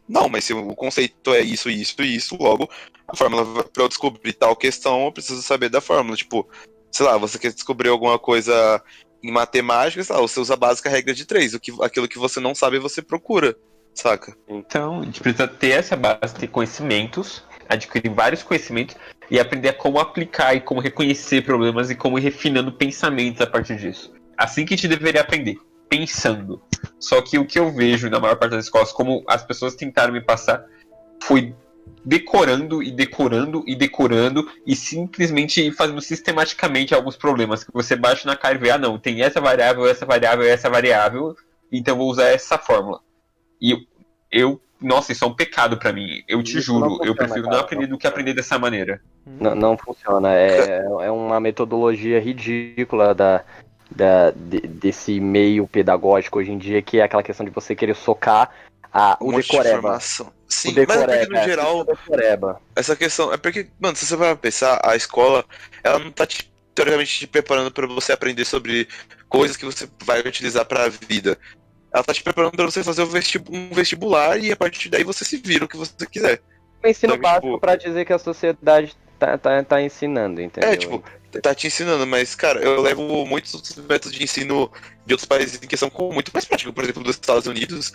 não, mas se o conceito é isso, isso e isso, logo, a fórmula, pra eu descobrir tal questão, eu preciso saber da fórmula. Tipo, sei lá, você quer descobrir alguma coisa em matemática, sei lá, você usa a básica regra de 3. Aquilo que você não sabe, você procura, saca? Então, a gente precisa ter essa base, ter conhecimentos, adquirir vários conhecimentos e aprender a como aplicar e como reconhecer problemas e como ir refinando pensamentos a partir disso. Assim que a gente deveria aprender, pensando. Só que o que eu vejo na maior parte das escolas, como as pessoas tentaram me passar, foi decorando e decorando e decorando e simplesmente fazendo sistematicamente alguns problemas que você bate na cara e vê, não, tem essa variável, então vou usar essa fórmula. E nossa, isso é um pecado pra mim. Eu te juro, eu prefiro não aprender do que aprender dessa maneira. Não funciona. É uma metodologia ridícula desse meio pedagógico hoje em dia, que é aquela questão de você querer socar o monte de decoreba. informação. Sim, O decoreba, mas é porque no geral, decoreba. essa questão é porque, mano, se você vai pensar, a escola, ela não tá teoricamente te preparando pra você aprender sobre coisas que você vai utilizar pra vida. Ela tá te preparando pra você fazer um vestibular e a partir daí você se vira o que você quiser. O ensino Sabe, básico tipo, pra dizer que a sociedade tá ensinando, entendeu? tipo, tá te ensinando, mas, cara, eu levo muitos outros métodos de ensino de outros países em que são muito mais práticos. Por exemplo, dos Estados Unidos,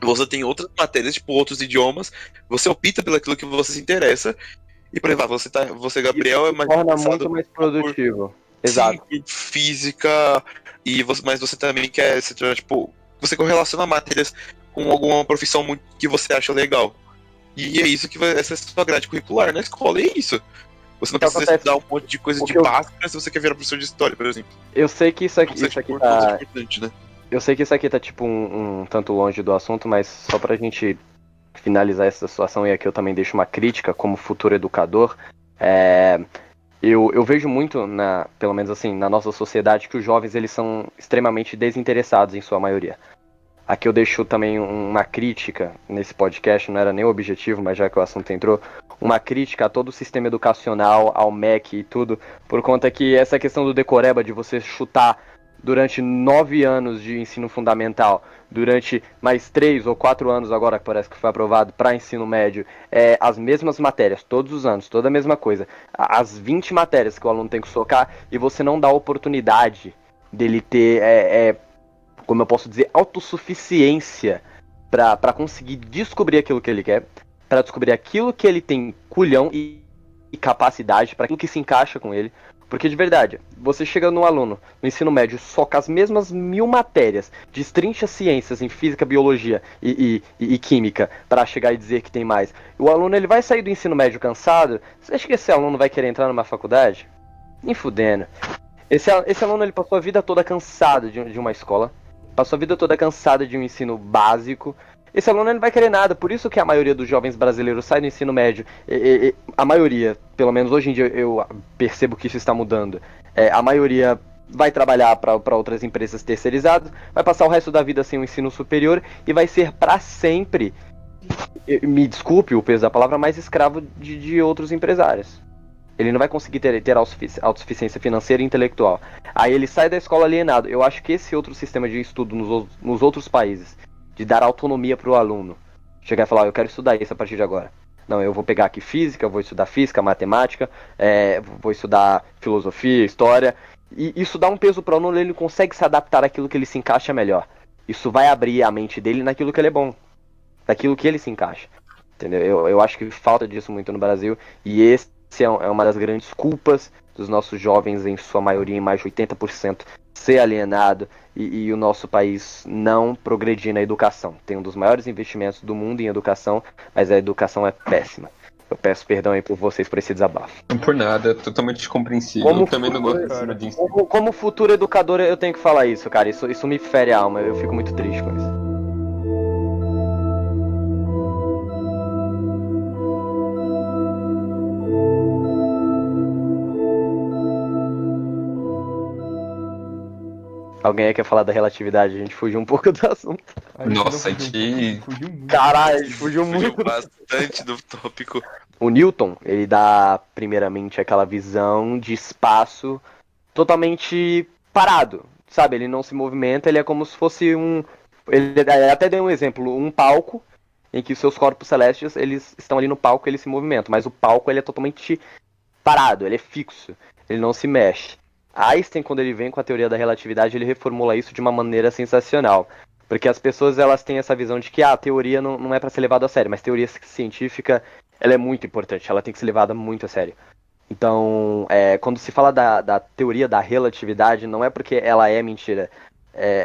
você tem outras matérias, tipo, outros idiomas, você opta pelo aquilo que você se interessa, e, por exemplo, você Gabriel, é mais torna interessado muito mais produtivo. Exato. Sim, por física, mas você também quer se tornar, tipo, você correlaciona matérias com alguma profissão que você acha legal. E é isso que vai ser sua grade curricular na escola, é isso. Você não precisa acontece? estudar um monte de coisa O de que eu- básica se você quer virar professor de história, por exemplo. Eu sei que isso aqui tá. Importante, né? Eu sei que isso aqui tá tipo um tanto longe do assunto, mas só pra gente finalizar essa situação, e aqui eu também deixo uma crítica como futuro educador. Eu vejo muito, pelo menos assim, na nossa sociedade, que os jovens eles são extremamente desinteressados em sua maioria. Aqui eu deixo também uma crítica nesse podcast, não era nem o objetivo, mas já que o assunto entrou, uma crítica a todo o sistema educacional, ao MEC e tudo, por conta que essa questão do decoreba, de você chutar durante 9 anos de ensino fundamental, durante mais 3 ou 4 anos agora, que parece que foi aprovado, para ensino médio, as mesmas matérias, todos os anos, toda a mesma coisa, as 20 matérias que o aluno tem que socar, e você não dá a oportunidade dele ter, como eu posso dizer, autossuficiência para conseguir descobrir aquilo que ele quer, para descobrir aquilo que ele tem culhão e capacidade, para aquilo que se encaixa com ele. Porque de verdade, você chega no aluno, no ensino médio, soca as mesmas 1000 matérias, destrincha ciências em física, biologia e química, para chegar e dizer que tem mais. O aluno ele vai sair do ensino médio cansado. Você acha que esse aluno vai querer entrar numa faculdade? Nem fudendo. Esse aluno ele passou a vida toda cansado de uma escola, passou a vida toda cansado de um ensino básico. Esse aluno não vai querer nada, por isso que a maioria dos jovens brasileiros sai do ensino médio. A maioria, pelo menos hoje em dia eu percebo que isso está mudando. A maioria vai trabalhar para outras empresas terceirizadas, vai passar o resto da vida sem um ensino superior e vai ser para sempre, me desculpe o peso da palavra, mais escravo de outros empresários. Ele não vai conseguir ter autossuficiência financeira e intelectual. Aí ele sai da escola alienado. Eu acho que esse outro sistema de estudo nos outros países, de dar autonomia para o aluno, chegar e falar, eu quero estudar isso a partir de agora. Não, eu vou pegar aqui física, vou estudar física, matemática, vou estudar filosofia, história. E isso dá um peso para o aluno, ele consegue se adaptar àquilo que ele se encaixa melhor. Isso vai abrir a mente dele naquilo que ele é bom, naquilo que ele se encaixa. Entendeu? Eu acho que falta disso muito no Brasil, e esse é uma das grandes culpas dos nossos jovens, em sua maioria, em mais de 80%, ser alienado e o nosso país não progredir na educação. Tem um dos maiores investimentos do mundo em educação, mas a educação é péssima. Eu peço perdão aí por vocês por esse desabafo. Não por nada, totalmente compreensível. Eu também não gosto desse sistema de ensino. Como futuro educador, eu tenho que falar isso, cara. Isso me fere a alma, eu fico muito triste com isso. Alguém aí quer falar da relatividade? A gente fugiu um pouco do assunto. A gente Nossa, não fugiu muito. Caralho, a gente fugiu Fugiu muito. bastante do tópico. O Newton, ele dá, primeiramente, aquela visão de espaço totalmente parado, sabe? Ele não se movimenta, ele é como se fosse um... Ele até deu um exemplo, um palco, em que seus corpos celestes, eles estão ali no palco e eles se movimentam, mas o palco, ele é totalmente parado, ele é fixo, ele não se mexe. Einstein, quando ele vem com a teoria da relatividade, ele reformula isso de uma maneira sensacional. Porque as pessoas, elas têm essa visão de que a teoria não é para ser levada a sério, mas teoria científica, ela é muito importante, ela tem que ser levada muito a sério. Então, quando se fala da teoria da relatividade, não é porque ela é mentira.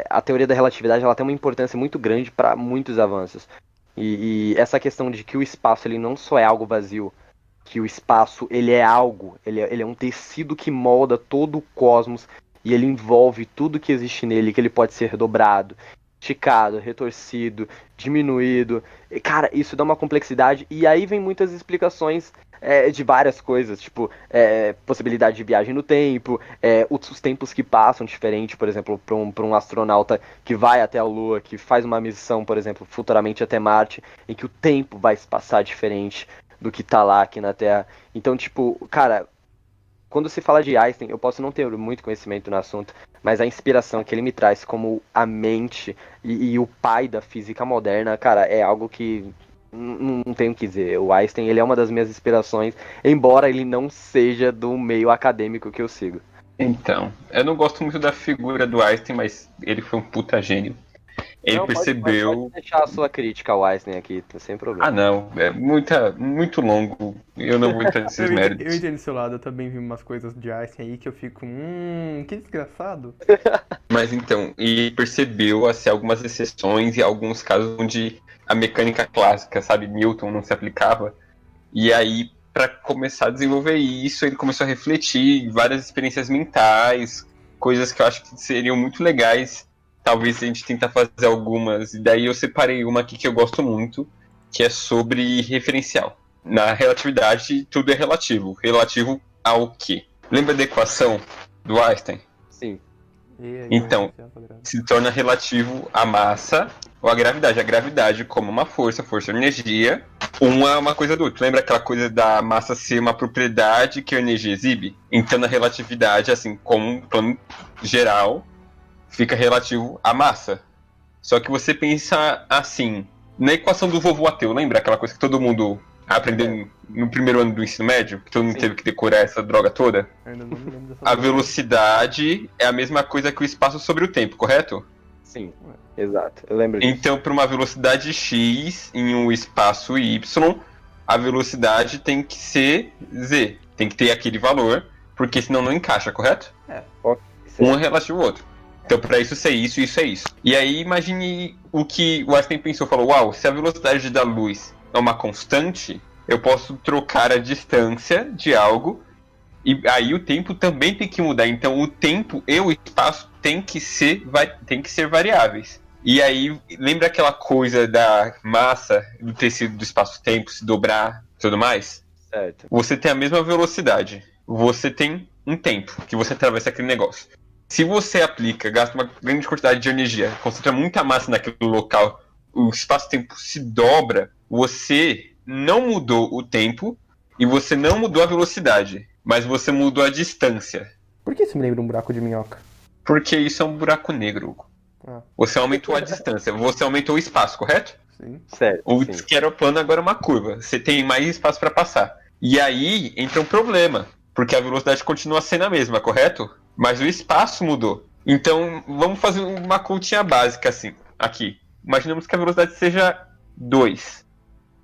A teoria da relatividade, ela tem uma importância muito grande para muitos avanços. E essa questão de que o espaço, ele não só é algo vazio, que o espaço, ele é algo, ele é um tecido que molda todo o cosmos e ele envolve tudo que existe nele, que ele pode ser dobrado, esticado, retorcido, diminuído. E, cara, isso dá uma complexidade e aí vem muitas explicações de várias coisas, tipo, possibilidade de viagem no tempo, os tempos que passam diferente, por exemplo, para um astronauta que vai até a Lua, que faz uma missão, por exemplo, futuramente até Marte, em que o tempo vai se passar diferente do que tá lá aqui na Terra. Então, tipo, cara, quando se fala de Einstein, eu posso não ter muito conhecimento no assunto, mas a inspiração que ele me traz como a mente e o pai da física moderna, cara, é algo que não tenho o que dizer. O Einstein, ele é uma das minhas inspirações, embora ele não seja do meio acadêmico que eu sigo. Então, eu não gosto muito da figura do Einstein, mas ele foi um puta gênio. Ele percebeu. Pode deixar a sua crítica ao Einstein aqui, sem problema. Ah, não, é muito longo. Eu não vou entrar nesses Eu méritos. entendo do seu lado, eu também vi umas coisas de Einstein aí que eu fico, que desgraçado. Mas então, ele percebeu assim, algumas exceções e alguns casos onde a mecânica clássica, sabe, Newton não se aplicava. E aí, para começar a desenvolver isso, ele começou a refletir em várias experiências mentais, coisas que eu acho que seriam muito legais. Talvez a gente tentar fazer algumas. E daí eu separei uma aqui que eu gosto muito, que é sobre referencial. Na relatividade, tudo é relativo. Relativo ao quê? Lembra da equação do Einstein? Sim. Então, se torna relativo à massa ou à gravidade. A gravidade como uma força ou energia, uma coisa do outro. Lembra aquela coisa da massa ser uma propriedade que a energia exibe? Então, na relatividade, assim, como um plano geral, fica relativo à massa. Só que você pensa assim, na equação do vovô ateu, lembra aquela coisa que todo mundo aprendeu no primeiro ano do ensino médio? Que todo mundo teve que decorar essa droga toda? Ainda não me lembro dessa A velocidade é a mesma coisa que o espaço sobre o tempo, correto? Sim, exato. Eu lembro disso. Então, para uma velocidade x em um espaço y, a velocidade tem que ser z. Tem que ter aquele valor, porque senão não encaixa, correto? Um é relativo ao outro. Então, para isso ser isso, isso é isso. E aí, imagine o que o Einstein pensou. Falou, uau, se a velocidade da luz é uma constante, eu posso trocar a distância de algo, e aí o tempo também tem que mudar. Então, o tempo e o espaço tem que ser variáveis. E aí, lembra aquela coisa da massa, do tecido do espaço-tempo se dobrar e tudo mais? Certo. Você tem a mesma velocidade. Você tem um tempo que você atravessa aquele negócio. Se você gasta uma grande quantidade de energia, concentra muita massa naquele local, o espaço-tempo se dobra, você não mudou o tempo e você não mudou a velocidade, mas você mudou a distância. Por que isso me lembra um buraco de minhoca? Porque isso é um buraco negro, Hugo. Você aumentou a distância, você aumentou o espaço, correto? Sim. Certo. O sim. que era o plano agora é uma curva. Você tem mais espaço para passar. E aí entra um problema, porque a velocidade continua sendo a mesma, correto? Mas o espaço mudou. Então, vamos fazer uma continha básica assim, aqui. Imaginamos que a velocidade seja 2.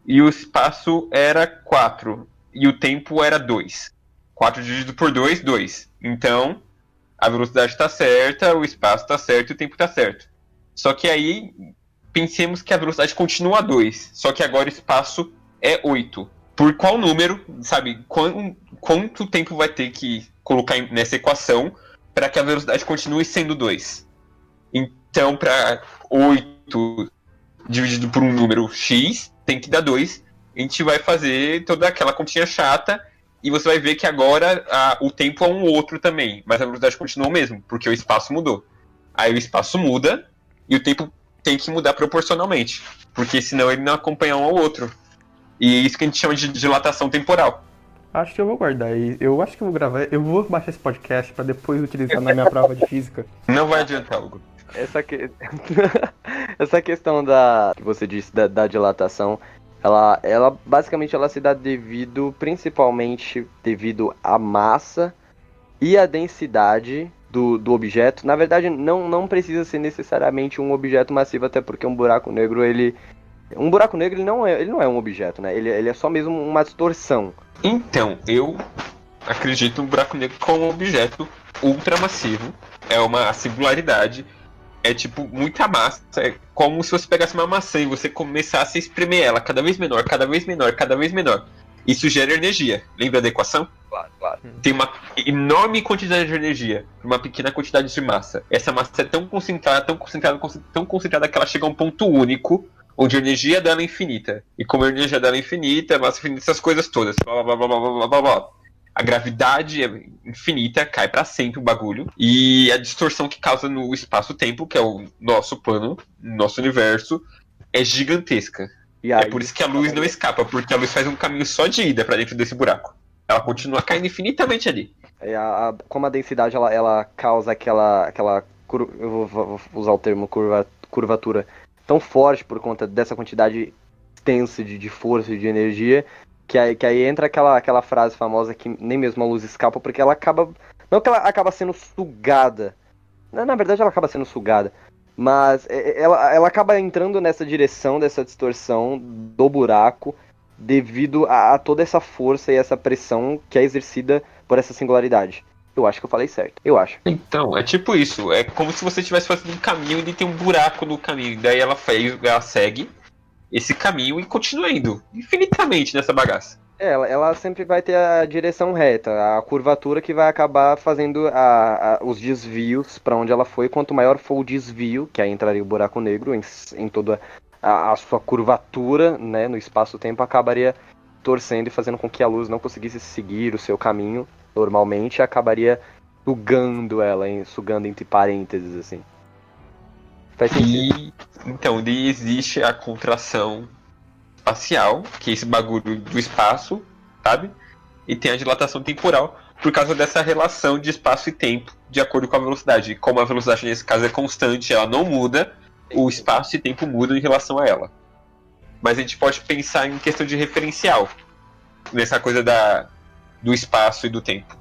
E o espaço era 4. E o tempo era 2. 4 dividido por 2, 2. Então, a velocidade está certa, o espaço está certo e o tempo está certo. Só que aí, pensemos que a velocidade continua 2. Só que agora o espaço é 8. Por qual número, sabe, quanto tempo vai ter que colocar nessa equação para que a velocidade continue sendo 2? Então, para 8 dividido por um número x, tem que dar 2. A gente vai fazer toda aquela continha chata e você vai ver que agora o tempo é um outro também, mas a velocidade continua o mesmo, porque o espaço mudou. Aí o espaço muda e o tempo tem que mudar proporcionalmente, porque senão ele não acompanha um ao outro. E é isso que a gente chama de dilatação temporal. Acho que eu vou guardar aí. Eu acho que eu vou gravar. Eu vou baixar esse podcast pra depois utilizar na minha prova de física. Não vai adiantar, Hugo. Essa questão que você disse da dilatação, ela basicamente ela se dá principalmente devido à massa e à densidade do objeto. Na verdade, não precisa ser necessariamente um objeto massivo, até porque um buraco negro, ele não é um objeto, né? Ele é só mesmo uma distorção. Então, eu acredito no buraco negro como um objeto ultramassivo. É uma singularidade. É tipo muita massa. É como se você pegasse uma maçã e você começasse a espremer ela cada vez menor, cada vez menor, cada vez menor. Isso gera energia. Lembra da equação? Claro. Tem uma enorme quantidade de energia para uma pequena quantidade de massa. Essa massa é tão concentrada que ela chega a um ponto único, onde a energia dela é infinita. E como a energia dela é infinita, a massa é infinita, essas coisas todas. Blá, blá, blá, blá, blá, blá, blá. A gravidade é infinita, cai para sempre o bagulho. E a distorção que causa no espaço-tempo, que é o nosso plano, nosso universo, é gigantesca. E aí, é por isso que a luz não escapa, porque a luz faz um caminho só de ida para dentro desse buraco. Ela continua caindo infinitamente ali. Como a densidade ela causa aquela eu vou usar o termo curvatura tão forte por conta dessa quantidade extensa de força e de energia, que aí entra aquela frase famosa que nem mesmo a luz escapa, porque ela acaba... Não que ela acaba sendo sugada. Na verdade, ela acaba sendo sugada. Mas ela acaba entrando nessa direção, dessa distorção do buraco, devido a toda essa força e essa pressão que é exercida por essa singularidade. Eu acho que eu falei certo. Eu acho. Então, é tipo isso. É como se você estivesse fazendo um caminho e tem um buraco no caminho. Daí ela segue esse caminho e continua indo infinitamente nessa bagaça. Ela sempre vai ter a direção reta, a curvatura que vai acabar fazendo os desvios para onde ela foi. Quanto maior for o desvio, que aí entraria o buraco negro em toda a sua curvatura, né, no espaço-tempo, acabaria torcendo e fazendo com que a luz não conseguisse seguir o seu caminho normalmente, e acabaria sugando entre parênteses, assim. Faz sentido. Então, daí existe a contração espacial, que é esse bagulho do espaço, sabe? E tem a dilatação temporal, por causa dessa relação de espaço e tempo, de acordo com a velocidade. E como a velocidade nesse caso é constante, ela não muda, o espaço e tempo mudam em relação a ela. Mas a gente pode pensar em questão de referencial, nessa coisa do espaço e do tempo.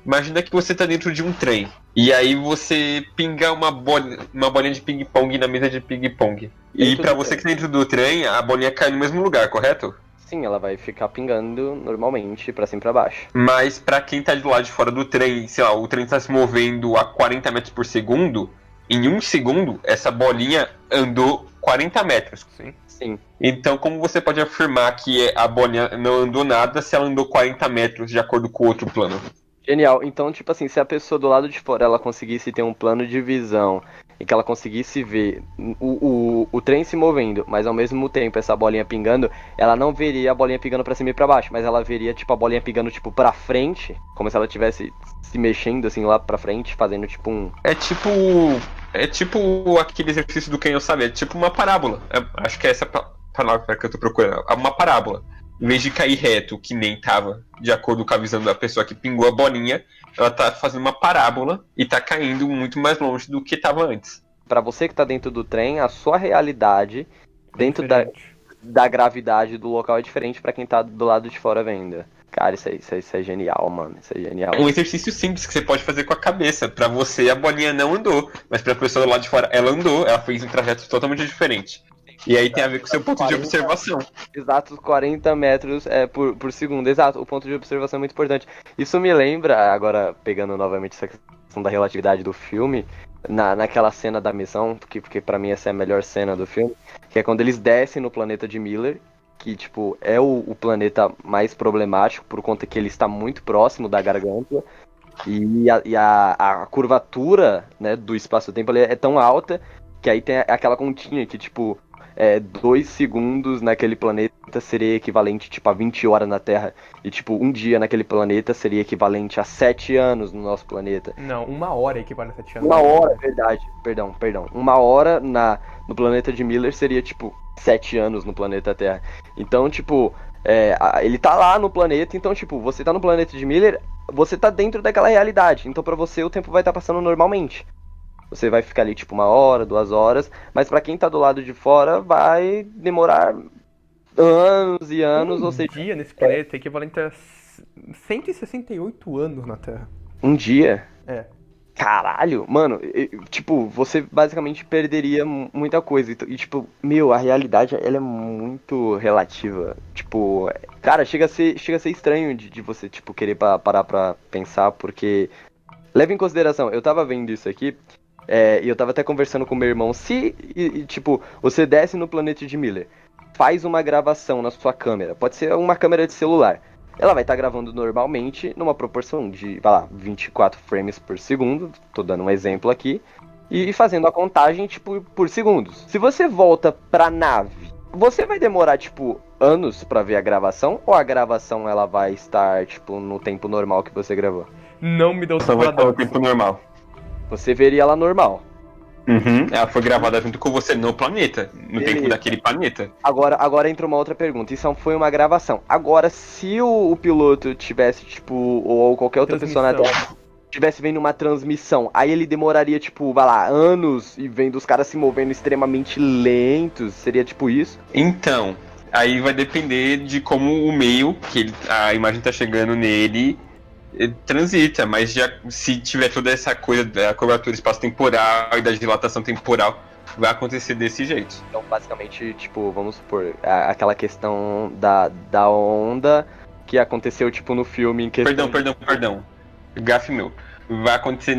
Imagina que você está dentro de um trem, e aí você pinga uma bolinha de ping-pong na mesa de ping-pong. E para você que está dentro do trem, a bolinha cai no mesmo lugar, correto? Sim, ela vai ficar pingando normalmente pra cima e pra baixo. Mas pra quem tá do lado de fora do trem, sei lá, o trem tá se movendo a 40 metros por segundo, em 1 segundo, essa bolinha andou 40 metros. Sim. Então, como você pode afirmar que a bolinha não andou nada se ela andou 40 metros de acordo com o outro plano? Genial. Então, tipo assim, se a pessoa do lado de fora ela conseguisse ter um plano de visão e que ela conseguisse ver o trem se movendo, mas ao mesmo tempo essa bolinha pingando, ela não veria a bolinha pingando pra cima e pra baixo, mas ela veria, tipo, a bolinha pingando, tipo, pra frente, como se ela estivesse se mexendo, assim, lá pra frente, fazendo, tipo, um... É tipo aquele exercício do canhão, sabe? É tipo uma parábola. Acho que é essa palavra que eu tô procurando. É uma parábola. Em vez de cair reto, que nem tava, de acordo com a visão da pessoa que pingou a bolinha, ela tá fazendo uma parábola e tá caindo muito mais longe do que tava antes. Pra você que tá dentro do trem, a sua realidade, dentro da gravidade do local, é diferente pra quem tá do lado de fora vendo. Cara, isso é genial, mano. Isso é genial. É um exercício simples que você pode fazer com a cabeça. Pra você, a bolinha não andou, mas pra pessoa do lado de fora, ela andou, ela fez um trajeto totalmente diferente. E aí tem a ver com o seu ponto de observação. Exato, 40 metros por segundo. Exato, o ponto de observação é muito importante. Isso me lembra, agora pegando novamente essa questão da relatividade do filme, naquela cena da missão, porque pra mim essa é a melhor cena do filme, que é quando eles descem no planeta de Miller, que tipo é o planeta mais problemático, por conta que ele está muito próximo da garganta, e a curvatura, né, do espaço-tempo é tão alta, que aí tem aquela continha que tipo... 2 segundos naquele planeta seria equivalente, tipo, a 20 horas na Terra. E, tipo, um dia naquele planeta seria equivalente a 7 anos no nosso planeta. Não, 1 hora equivale a 7 anos. 1 hora, verdade, perdão. 1 hora no planeta de Miller seria, tipo, 7 anos no planeta Terra. Então, tipo, ele tá lá no planeta, então, tipo, você tá no planeta de Miller, você tá dentro daquela realidade. Então, pra você, o tempo vai estar passando normalmente. Você vai ficar ali, tipo, 1 hora, 2 horas, mas pra quem tá do lado de fora, vai demorar anos e anos, ou seja, dia nesse planeta é equivalente a 168 anos na Terra. um dia. É. Caralho, mano, tipo, você basicamente perderia muita coisa. E, tipo, meu, a realidade, ela é muito relativa. Tipo, cara, chega a ser estranho de você, tipo, querer parar pra pensar, porque leva em consideração, eu tava vendo isso aqui, e eu tava até conversando com meu irmão, tipo, você desce no planeta de Miller, faz uma gravação na sua câmera, pode ser uma câmera de celular, ela vai estar gravando normalmente numa proporção de, vai lá, 24 frames por segundo, tô dando um exemplo aqui, e fazendo a contagem, tipo, por segundos. Se você volta pra nave, você vai demorar, tipo, anos pra ver a gravação, ou a gravação ela vai estar, tipo, no tempo normal que você gravou? Não me deu Só vai estar no tempo normal. Você veria ela normal. Ela foi gravada junto com você no planeta, no Beleza. tempo daquele planeta. Agora entra uma outra pergunta. Isso foi uma gravação. Agora, se o piloto tivesse, tipo, ou qualquer outra pessoa na Terra tivesse vendo uma transmissão, aí ele demoraria, tipo, vai lá, anos e vendo os caras se movendo extremamente lentos. Seria tipo isso? Então, aí vai depender de como o meio que a imagem tá chegando nele transita, mas já se tiver toda essa coisa da cobertura espaço-temporal e da dilatação temporal, vai acontecer desse jeito. Então, basicamente, tipo, vamos supor, aquela questão da onda que aconteceu, tipo, no filme em questão... Perdão. Gafe meu. Vai acontecer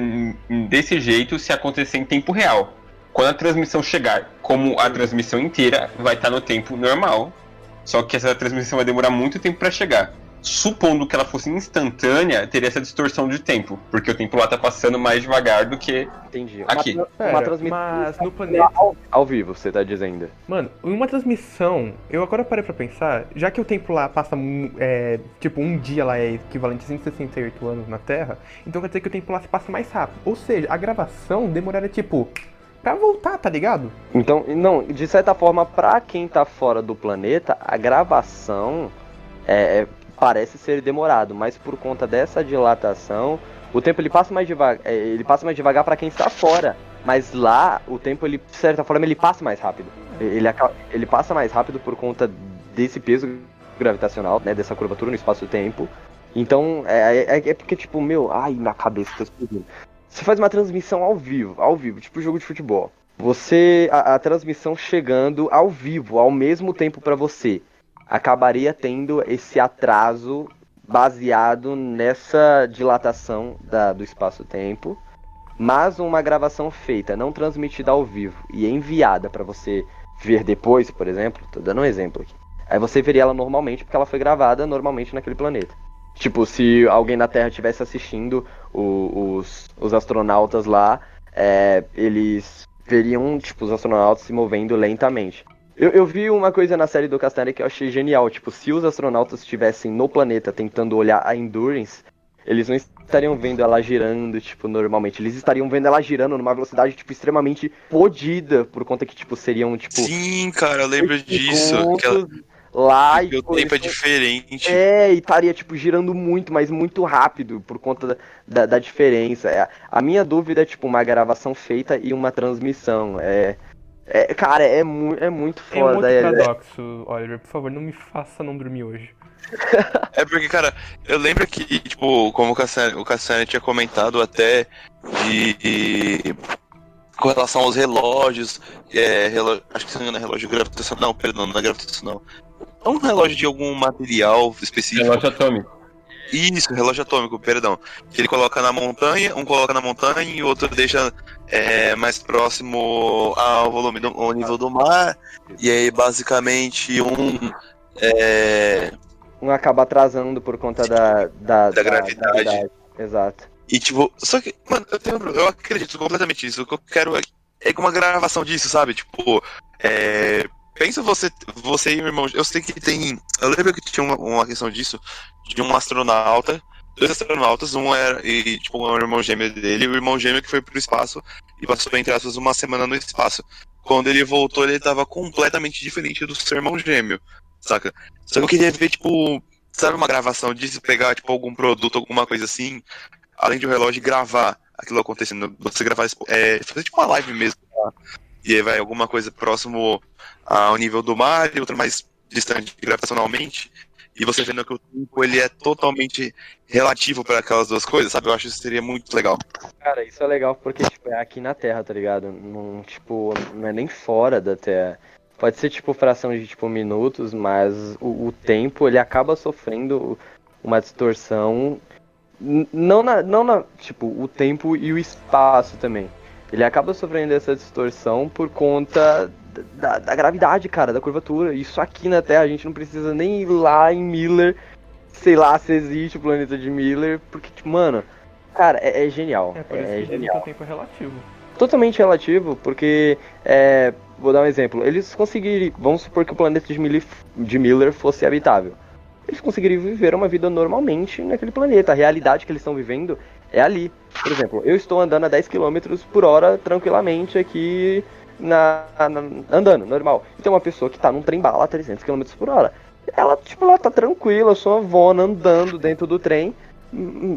desse jeito se acontecer em tempo real. Quando a transmissão chegar, como a transmissão inteira, vai estar no tempo normal. Só que essa transmissão vai demorar muito tempo para chegar. Supondo que ela fosse instantânea, teria essa distorção de tempo, porque o tempo lá tá passando mais devagar do que Entendi. aqui. Uma transmissão Mas no planeta... ao vivo, você tá dizendo. Mano, em uma transmissão, eu agora parei pra pensar, já que o tempo lá passa, tipo, um dia lá é equivalente a 168 anos na Terra, então quer dizer que o tempo lá se passa mais rápido. Ou seja, a gravação demoraria, tipo, pra voltar, tá ligado? Então, não, de certa forma, pra quem tá fora do planeta, a gravação parece ser demorado, mas por conta dessa dilatação, o tempo ele passa mais devagar para quem está fora, mas lá o tempo ele, de certa forma, ele passa mais rápido. Ele passa mais rápido por conta desse peso gravitacional, né, dessa curvatura no espaço-tempo. Então, é porque, tipo, ai, minha cabeça tá explodindo. Você faz uma transmissão ao vivo, tipo jogo de futebol. A transmissão chegando ao vivo, ao mesmo tempo para você, acabaria tendo esse atraso baseado nessa dilatação do espaço-tempo, mas uma gravação feita, não transmitida ao vivo e enviada para você ver depois, por exemplo, tô dando um exemplo aqui. Aí você veria ela normalmente porque ela foi gravada normalmente naquele planeta. Tipo, se alguém na Terra estivesse assistindo os astronautas lá, eles veriam, tipo, os astronautas se movendo lentamente. Eu vi uma coisa na série do Castanheira que eu achei genial. Tipo, se os astronautas estivessem no planeta tentando olhar a Endurance, eles não estariam vendo ela girando, tipo, normalmente. Eles estariam vendo ela girando numa velocidade, tipo, extremamente podida, por conta que, tipo, seriam, tipo... Sim, cara, eu lembro disso. Lá e o tempo é diferente. E estaria, tipo, girando muito, mas muito rápido, por conta da diferença. A minha dúvida é, tipo, uma gravação feita e uma transmissão. Cara, é muito Tem um foda. outro paradoxo, Oliver, por favor, não me faça não dormir hoje. É porque, cara, eu lembro que, tipo, como o Cassiano tinha comentado até com relação aos relógios, acho que se não me engano é relógio gravitacional, não, perdão, não é gravitacional. É um relógio de algum material específico. Relógio atômico. Isso, relógio atômico, perdão. Que ele coloca na montanha, um coloca na montanha e o outro deixa mais próximo ao nível do mar. E aí, basicamente, um acaba atrasando por conta da gravidade. Exato. E tipo, só que, mano, eu acredito completamente nisso. O que eu quero é uma gravação disso, sabe? Tipo, pensa você e o irmão. Eu sei que tem. Eu lembro que tinha uma questão disso, de um astronauta, dois astronautas, um era tipo um irmão gêmeo dele, e o irmão gêmeo que foi pro espaço e passou, entre aspas, uma semana no espaço. Quando ele voltou, ele tava completamente diferente do seu irmão gêmeo, saca? Só que eu queria ver, tipo, sabe, uma gravação disso, pegar, tipo, algum produto, alguma coisa assim, além de um relógio, gravar aquilo acontecendo. Você gravar, fazer tipo uma live mesmo, tá? E aí vai alguma coisa próximo ao nível do mar e outra mais distante gravitacionalmente. E você vendo que o tempo ele é totalmente relativo para aquelas duas coisas, sabe? Eu acho que isso seria muito legal. Cara, isso é legal porque, tipo, é aqui na Terra, tá ligado? Não, tipo, não é nem fora da Terra. Pode ser, tipo, fração de, tipo, minutos, mas o tempo, ele acaba sofrendo uma distorção. Não na, tipo, o tempo e o espaço também. Ele acaba sofrendo essa distorção por conta da gravidade, cara, da curvatura. Isso aqui na Terra, a gente não precisa nem ir lá em Miller, sei lá se existe o planeta de Miller, porque, tipo, mano, cara, é genial. É por isso que dizem que o tempo é relativo. Totalmente relativo, porque, vou dar um exemplo, eles conseguiriam, vamos supor que o planeta de Miller fosse habitável. Eles conseguiriam viver uma vida normalmente naquele planeta. A realidade que eles estão vivendo é ali. Por exemplo, eu estou andando a 10 km por hora tranquilamente aqui, andando, normal. E tem uma pessoa que tá num trem bala a 300 km por hora. Ela, tipo, ela tá tranquila, sua avó andando dentro do trem.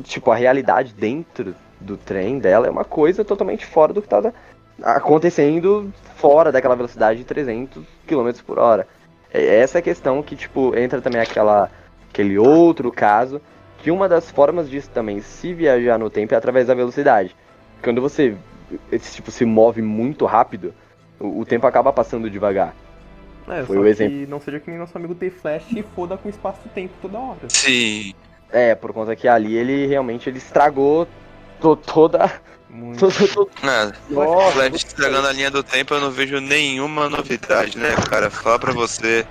Tipo, a realidade dentro do trem dela é uma coisa totalmente fora do que tá acontecendo fora daquela velocidade de 300 km por hora. Essa é a questão que, tipo, entra também aquele outro caso, que uma das formas disso também, se viajar no tempo, é através da velocidade. Quando você, tipo, se move muito rápido, o tempo acaba passando devagar. Foi o exemplo. Que não seja que nem nosso amigo The Flash e foda com espaço-tempo toda hora. Sim. Por conta que ali ele realmente estragou toda... Nossa, Flash estragando a linha do tempo, eu não vejo nenhuma novidade, né, cara? Fala pra você.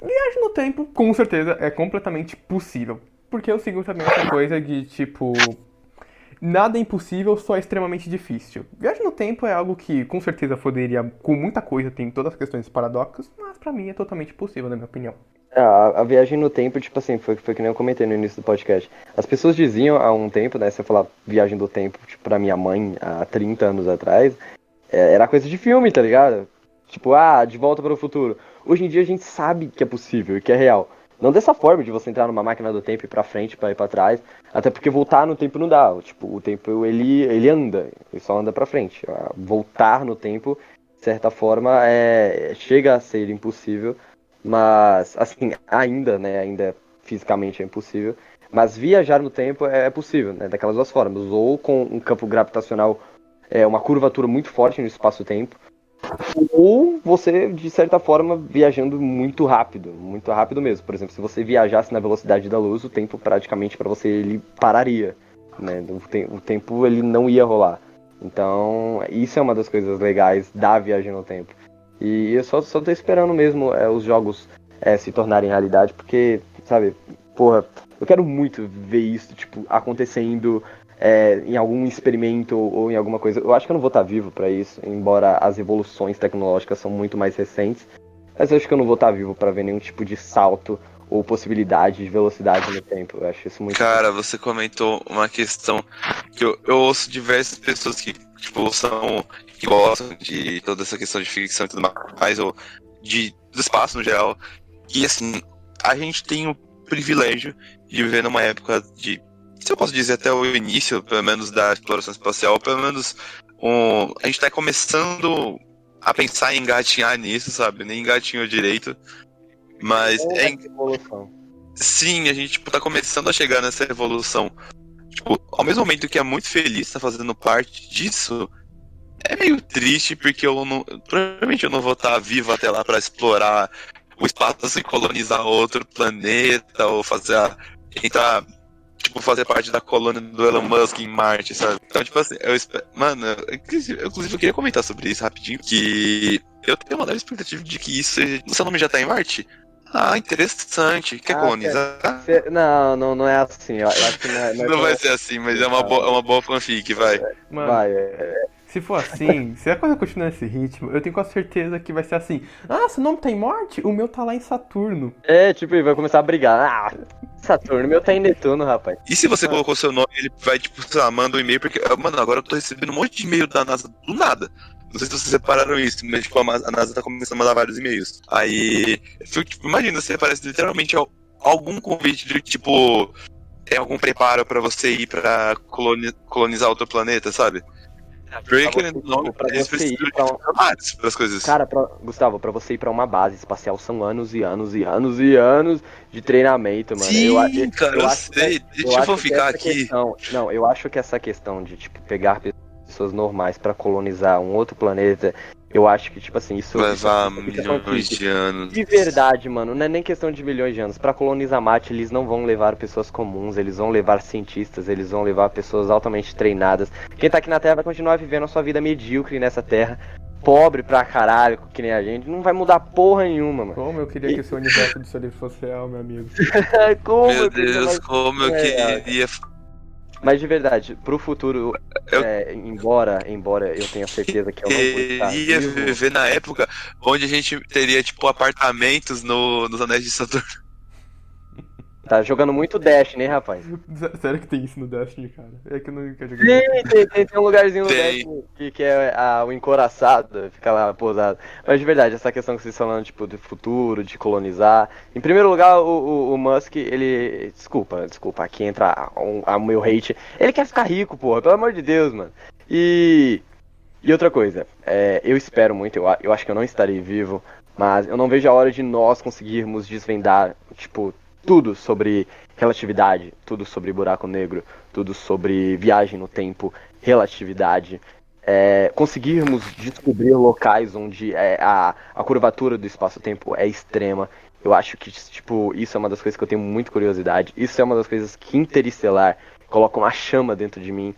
Viagem no tempo, com certeza, é completamente possível. Porque eu sigo também essa coisa de, tipo, nada é impossível, só é extremamente difícil. Viagem no tempo é algo que, com certeza, poderia, com muita coisa, tem todas as questões paradoxas, mas pra mim é totalmente possível, na minha opinião. A viagem no tempo, tipo assim, foi que nem eu comentei no início do podcast. As pessoas diziam há um tempo, né, se eu falar viagem do tempo, tipo, pra minha mãe, há 30 anos atrás, era coisa de filme, tá ligado? Tipo, De Volta para o Futuro. Hoje em dia a gente sabe que é possível e que é real. Não dessa forma de você entrar numa máquina do tempo e ir pra frente, pra ir pra trás. Até porque voltar no tempo não dá. Tipo, o tempo ele anda, ele só anda pra frente. Voltar no tempo, de certa forma, chega a ser impossível. Mas, assim, ainda fisicamente é impossível. Mas viajar no tempo é possível, né? Daquelas duas formas. Ou com um campo gravitacional, uma curvatura muito forte no espaço-tempo. Ou você, de certa forma, viajando muito rápido mesmo. Por exemplo, se você viajasse na velocidade da luz, o tempo praticamente para você ele pararia, né? O tempo ele não ia rolar. Então, isso é uma das coisas legais da viagem no tempo. E eu só tô esperando mesmo os jogos se tornarem realidade, porque, sabe, porra, eu quero muito ver isso, tipo, acontecendo em algum experimento ou em alguma coisa. Eu acho que eu não vou estar vivo para isso, embora as evoluções tecnológicas são muito mais recentes. Mas eu acho que eu não vou estar vivo para ver nenhum tipo de salto ou possibilidade de velocidade no tempo. Eu acho isso muito... Cara, você comentou uma questão que eu ouço diversas pessoas que, tipo, que gostam de toda essa questão de ficção e tudo mais, ou do espaço no geral. E, assim, a gente tem o privilégio de viver numa época de... Se eu posso dizer até o início, pelo menos, da exploração espacial, pelo menos a gente tá começando a pensar em engatinhar nisso, sabe? Nem engatinhou direito. Mas evolução. Sim, a gente tá começando a chegar nessa evolução. Tipo, ao mesmo momento que é muito feliz tá fazendo parte disso, é meio triste porque provavelmente eu não vou estar vivo até lá pra explorar o espaço e colonizar outro planeta ou fazer parte da colônia do Elon Musk em Marte, sabe? Então, tipo assim, mano, inclusive eu queria comentar sobre isso rapidinho, que eu tenho uma leve expectativa de que isso, seu nome já tá em Marte? Ah, interessante. Quer colonizar? Não é assim. Eu acho que Não vai ser assim, mas é uma boa fanfic, vai. Mano, Vai, se for assim, se a coisa continuar nesse ritmo, eu tenho quase certeza que vai ser assim. Ah, seu nome tá em Marte? O meu tá lá em Saturno. tipo, ele vai começar a brigar. Ah, Saturno, meu tá em Netuno, rapaz. E se você colocou seu nome, ele vai, tipo, sei lá, manda um e-mail, porque, mano, agora eu tô recebendo um monte de e-mail da NASA do nada. Não sei se vocês separaram isso, mas, tipo, a NASA tá começando a mandar vários e-mails. Aí, eu fico, tipo, imagina, você aparece literalmente algum convite de, tipo, tem algum preparo pra você ir pra colonizar outro planeta, sabe? Porque, querendo ou não, Pra eles você precisam ir de pra funcionários pras coisas. Cara, Gustavo, pra você ir pra uma base espacial são anos e anos e anos e anos de treinamento, mano. Sim, cara, eu acho sei. Deixa eu que ficar essa aqui. questão, não, eu acho que essa questão de tipo pegar pessoas normais pra colonizar um outro planeta, eu acho que tipo assim, isso Vai levar isso é milhões fanfic. de anos. De verdade, mano, não é nem questão de milhões de anos. Pra colonizar Marte, eles não vão levar pessoas comuns, eles vão levar cientistas, eles vão levar pessoas altamente treinadas. Quem tá aqui na Terra vai continuar vivendo a sua vida medíocre nessa Terra, pobre pra caralho, que nem a gente, não vai mudar porra nenhuma, mano. Como eu queria que o seu universo do seu livro fosse real, meu amigo. Como Meu eu queria, Deus, mas como eu não é real. queria. Mas de verdade, pro futuro, Eu embora eu tenha certeza que eu não vou estar queria vivo, viver na época onde a gente teria, tipo, apartamentos nos Anéis de Saturno. tá jogando muito Destiny, né, rapaz? Sério que tem isso no Destiny, cara? É que eu nunca joguei. Tem um lugarzinho no Tem. Destiny que é o encoraçado, fica lá pousado. Mas de verdade, essa questão que vocês falando, tipo, do futuro, de colonizar. Em primeiro lugar, o Musk, ele. Desculpa, aqui entra o meu hate. Ele quer ficar rico, porra, pelo amor de Deus, mano. E outra coisa, eu espero muito, eu acho que eu não estarei vivo, mas eu não vejo a hora de nós conseguirmos desvendar, tipo, tudo sobre relatividade, tudo sobre buraco negro, tudo sobre viagem no tempo, relatividade, conseguirmos descobrir locais onde a curvatura do espaço-tempo é extrema. Eu acho que, tipo, isso é uma das coisas que eu tenho muita curiosidade. Isso é uma das coisas que Interestelar coloca uma chama dentro de mim.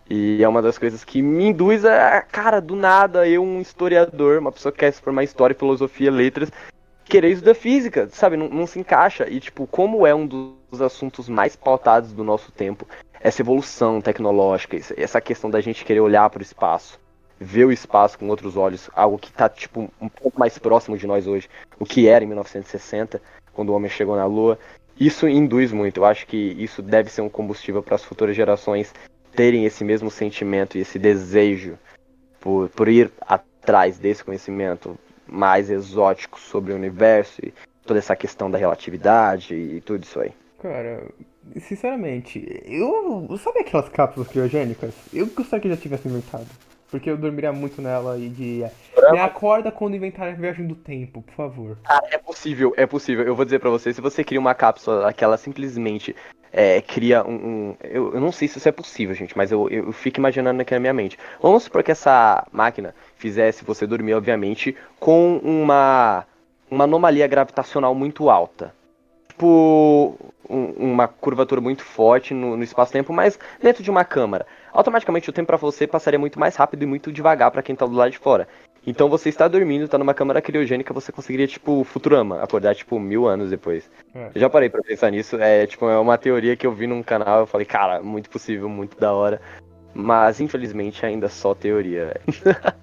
E é uma das coisas que me induz cara, do nada, eu, um historiador, uma pessoa que quer se formar em história, filosofia, letras, querer isso da física, sabe? Não se encaixa. E, tipo, como é um dos assuntos mais pautados do nosso tempo, essa evolução tecnológica, essa questão da gente querer olhar para o espaço, ver o espaço com outros olhos, algo que tá, tipo, um pouco mais próximo de nós hoje, o que era em 1960, quando o homem chegou na Lua, isso induz muito. Eu acho que isso deve ser um combustível para as futuras gerações terem esse mesmo sentimento e esse desejo por ir atrás desse conhecimento mais exótico sobre o universo e toda essa questão da relatividade e tudo isso aí. Cara, sinceramente, sabe aquelas cápsulas criogênicas? Eu gostaria que já tivesse inventado. Porque eu dormiria muito nela e diria. Me acorda quando inventar a viagem do tempo, por favor. Cara, é possível. Eu vou dizer pra você, se você cria uma cápsula que ela simplesmente cria eu não sei se isso é possível, gente, mas eu fico imaginando aqui na minha mente. Vamos supor que essa máquina fizesse você dormir, obviamente, com uma anomalia gravitacional muito alta. Tipo, uma curvatura muito forte no espaço-tempo, mas dentro de uma câmara. Automaticamente o tempo pra você passaria muito mais rápido e muito devagar pra quem tá do lado de fora. Então você está dormindo, tá numa câmara criogênica, você conseguiria, tipo, Futurama, acordar, tipo, 1000 anos depois. Eu já parei pra pensar nisso, tipo, é uma teoria que eu vi num canal, eu falei, cara, muito possível, muito da hora. Mas, infelizmente, ainda só teoria, velho.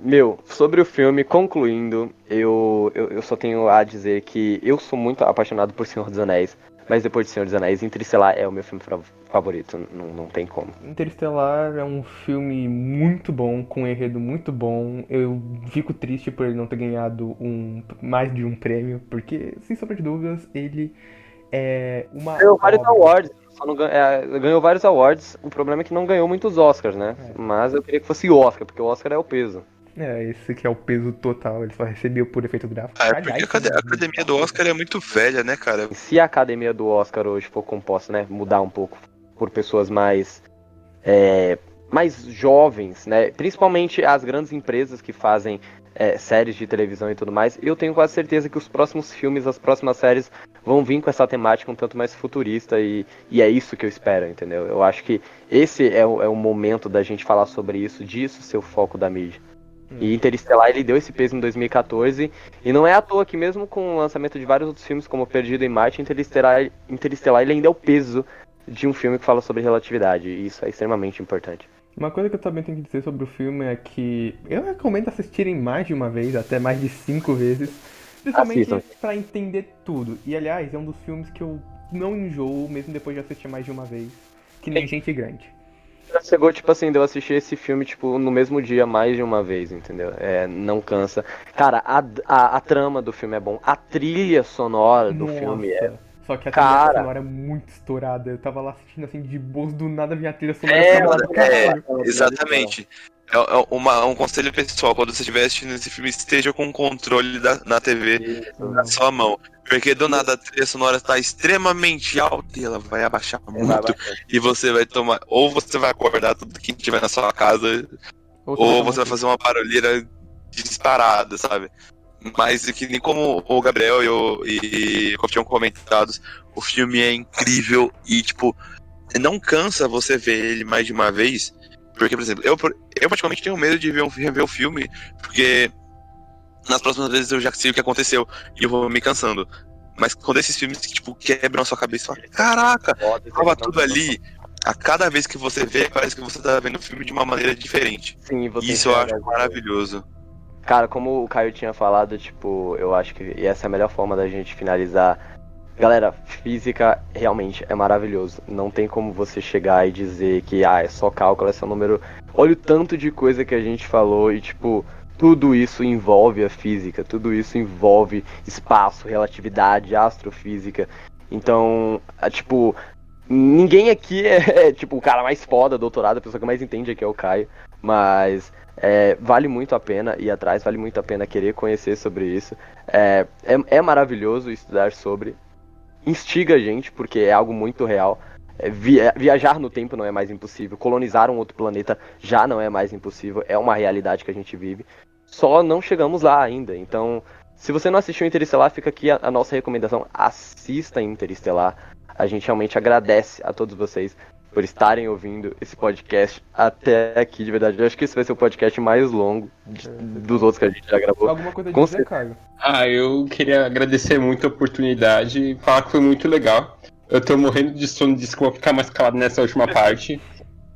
Meu, sobre o filme, concluindo, eu só tenho a dizer que eu sou muito apaixonado por Senhor dos Anéis, mas depois de Senhor dos Anéis, Interestelar é o meu filme favorito, não tem como. Interestelar é um filme muito bom, com um enredo muito bom. Eu fico triste por ele não ter ganhado mais de um prêmio, porque, sem sombra de dúvidas, ele é uma. Ganhou vários obra. awards, só não ganhou vários awards, o problema é que não ganhou muitos Oscars, né? Mas eu queria que fosse o Oscar, porque o Oscar é o peso. Esse que é o peso total, ele só recebeu por efeito gráfico. Ah, é porque a academia do Oscar é muito velha, né, cara? Se a academia do Oscar hoje for composta, né, mudar um pouco por pessoas mais jovens, né, principalmente as grandes empresas que fazem séries de televisão e tudo mais, eu tenho quase certeza que os próximos filmes, as próximas séries vão vir com essa temática um tanto mais futurista e é isso que eu espero, entendeu? Eu acho que esse é o momento da gente falar sobre isso, disso ser o foco da mídia. E Interestelar, ele deu esse peso em 2014, e não é à toa que mesmo com o lançamento de vários outros filmes, como Perdido em Marte, Interestelar ele ainda é o peso de um filme que fala sobre relatividade, e isso é extremamente importante. Uma coisa que eu também tenho que dizer sobre o filme é que eu recomendo assistirem mais de uma vez, até mais de 5 vezes, principalmente Assistam. pra entender tudo. E aliás, é um dos filmes que eu não enjoo, mesmo depois de assistir mais de uma vez, que nem Gente Grande. Chegou, tipo assim, de eu assistir esse filme, tipo, no mesmo dia, mais de uma vez, entendeu? não cansa. Cara, a trama do filme é bom, a trilha sonora do filme é... Só que a Cara. trilha sonora é muito estourada. Eu tava lá assistindo assim, de boas, do nada vinha a trilha sonora. É, eu ficava mano, lá, caralho. Exatamente. Um conselho pessoal, quando você estiver assistindo esse filme, esteja com o controle na TV na sua mão. Porque do nada a trilha sonora está extremamente alta e ela vai abaixar muito. E você vai tomar. Ou você vai acordar tudo que tiver na sua casa, ou você vai fazer uma barulheira disparada, sabe? Mas que nem como o Gabriel e o tinham comentado, o filme é incrível e, tipo, não cansa você ver ele mais de uma vez. Porque, por exemplo, eu praticamente tenho medo de rever o filme, porque nas próximas vezes eu já sei o que aconteceu e eu vou me cansando. Mas quando esses filmes que, tipo, quebram a sua cabeça, fala, caraca, tava tudo ali. A cada vez que você vê, parece que você tá vendo o filme de uma maneira diferente. Sim, você Isso eu acho maravilhoso. Cara, como o Caio tinha falado, tipo, eu acho que essa é a melhor forma da gente finalizar. Galera, física realmente é maravilhoso. Não tem como você chegar e dizer que, é só cálculo, é só número. Olha o tanto de coisa que a gente falou e, tipo, tudo isso envolve a física, tudo isso envolve espaço, relatividade, astrofísica. Então, tipo, ninguém aqui é, tipo, o cara mais foda, doutorado, a pessoa que mais entende aqui é o Caio, mas... vale muito a pena ir atrás, vale muito a pena querer conhecer sobre isso. É maravilhoso estudar sobre. Instiga a gente, porque é algo muito real. Viajar no tempo não é mais impossível. Colonizar um outro planeta já não é mais impossível. É uma realidade que a gente vive. Só não chegamos lá ainda. Então, se você não assistiu Interestelar, fica aqui a nossa recomendação. Assista Interestelar. A gente realmente agradece a todos vocês por estarem ouvindo esse podcast até aqui, de verdade. Eu acho que esse vai ser o podcast mais longo dos outros que a gente já gravou. Alguma coisa a dizer, Caio? Eu queria agradecer muito a oportunidade e falar que foi muito legal. Eu tô morrendo de sono, disse que vou ficar mais calado nessa última parte.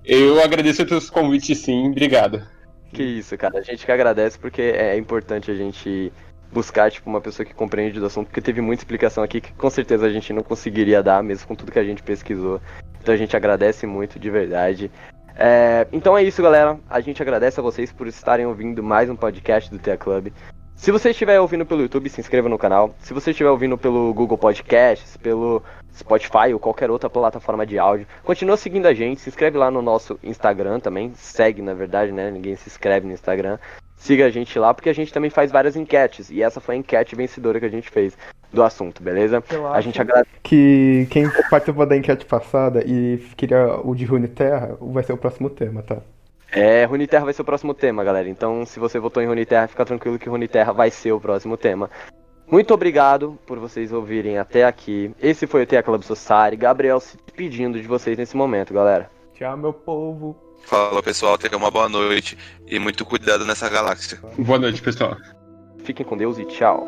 Eu agradeço a todos os convites, sim. Obrigado. Que isso, cara. A gente que agradece porque é importante a gente buscar, tipo, uma pessoa que compreende do assunto, porque teve muita explicação aqui que com certeza a gente não conseguiria dar, mesmo com tudo que a gente pesquisou. Então a gente agradece muito, de verdade. Então é isso, galera. A gente agradece a vocês por estarem ouvindo mais um podcast do Tea Club. Se você estiver ouvindo pelo YouTube, se inscreva no canal. Se você estiver ouvindo pelo Google Podcasts, pelo Spotify ou qualquer outra plataforma de áudio, continua seguindo a gente. Se inscreve lá no nosso Instagram também. Segue, na verdade, né? Ninguém se inscreve no Instagram. Siga a gente lá, porque a gente também faz várias enquetes. E essa foi a enquete vencedora que a gente fez do assunto, beleza? A gente agradece. Que quem participou da enquete passada e queria o de Runeterra, vai ser o próximo tema, tá? Runeterra vai ser o próximo tema, galera. Então, se você votou em Runeterra, fica tranquilo que Runeterra vai ser o próximo tema. Muito obrigado por vocês ouvirem até aqui. Esse foi o Tea Club Society. Gabriel se despedindo de vocês nesse momento, galera. Tchau, meu povo. Fala, pessoal, tenha uma boa noite e muito cuidado nessa galáxia. Boa noite, pessoal. Fiquem com Deus e tchau.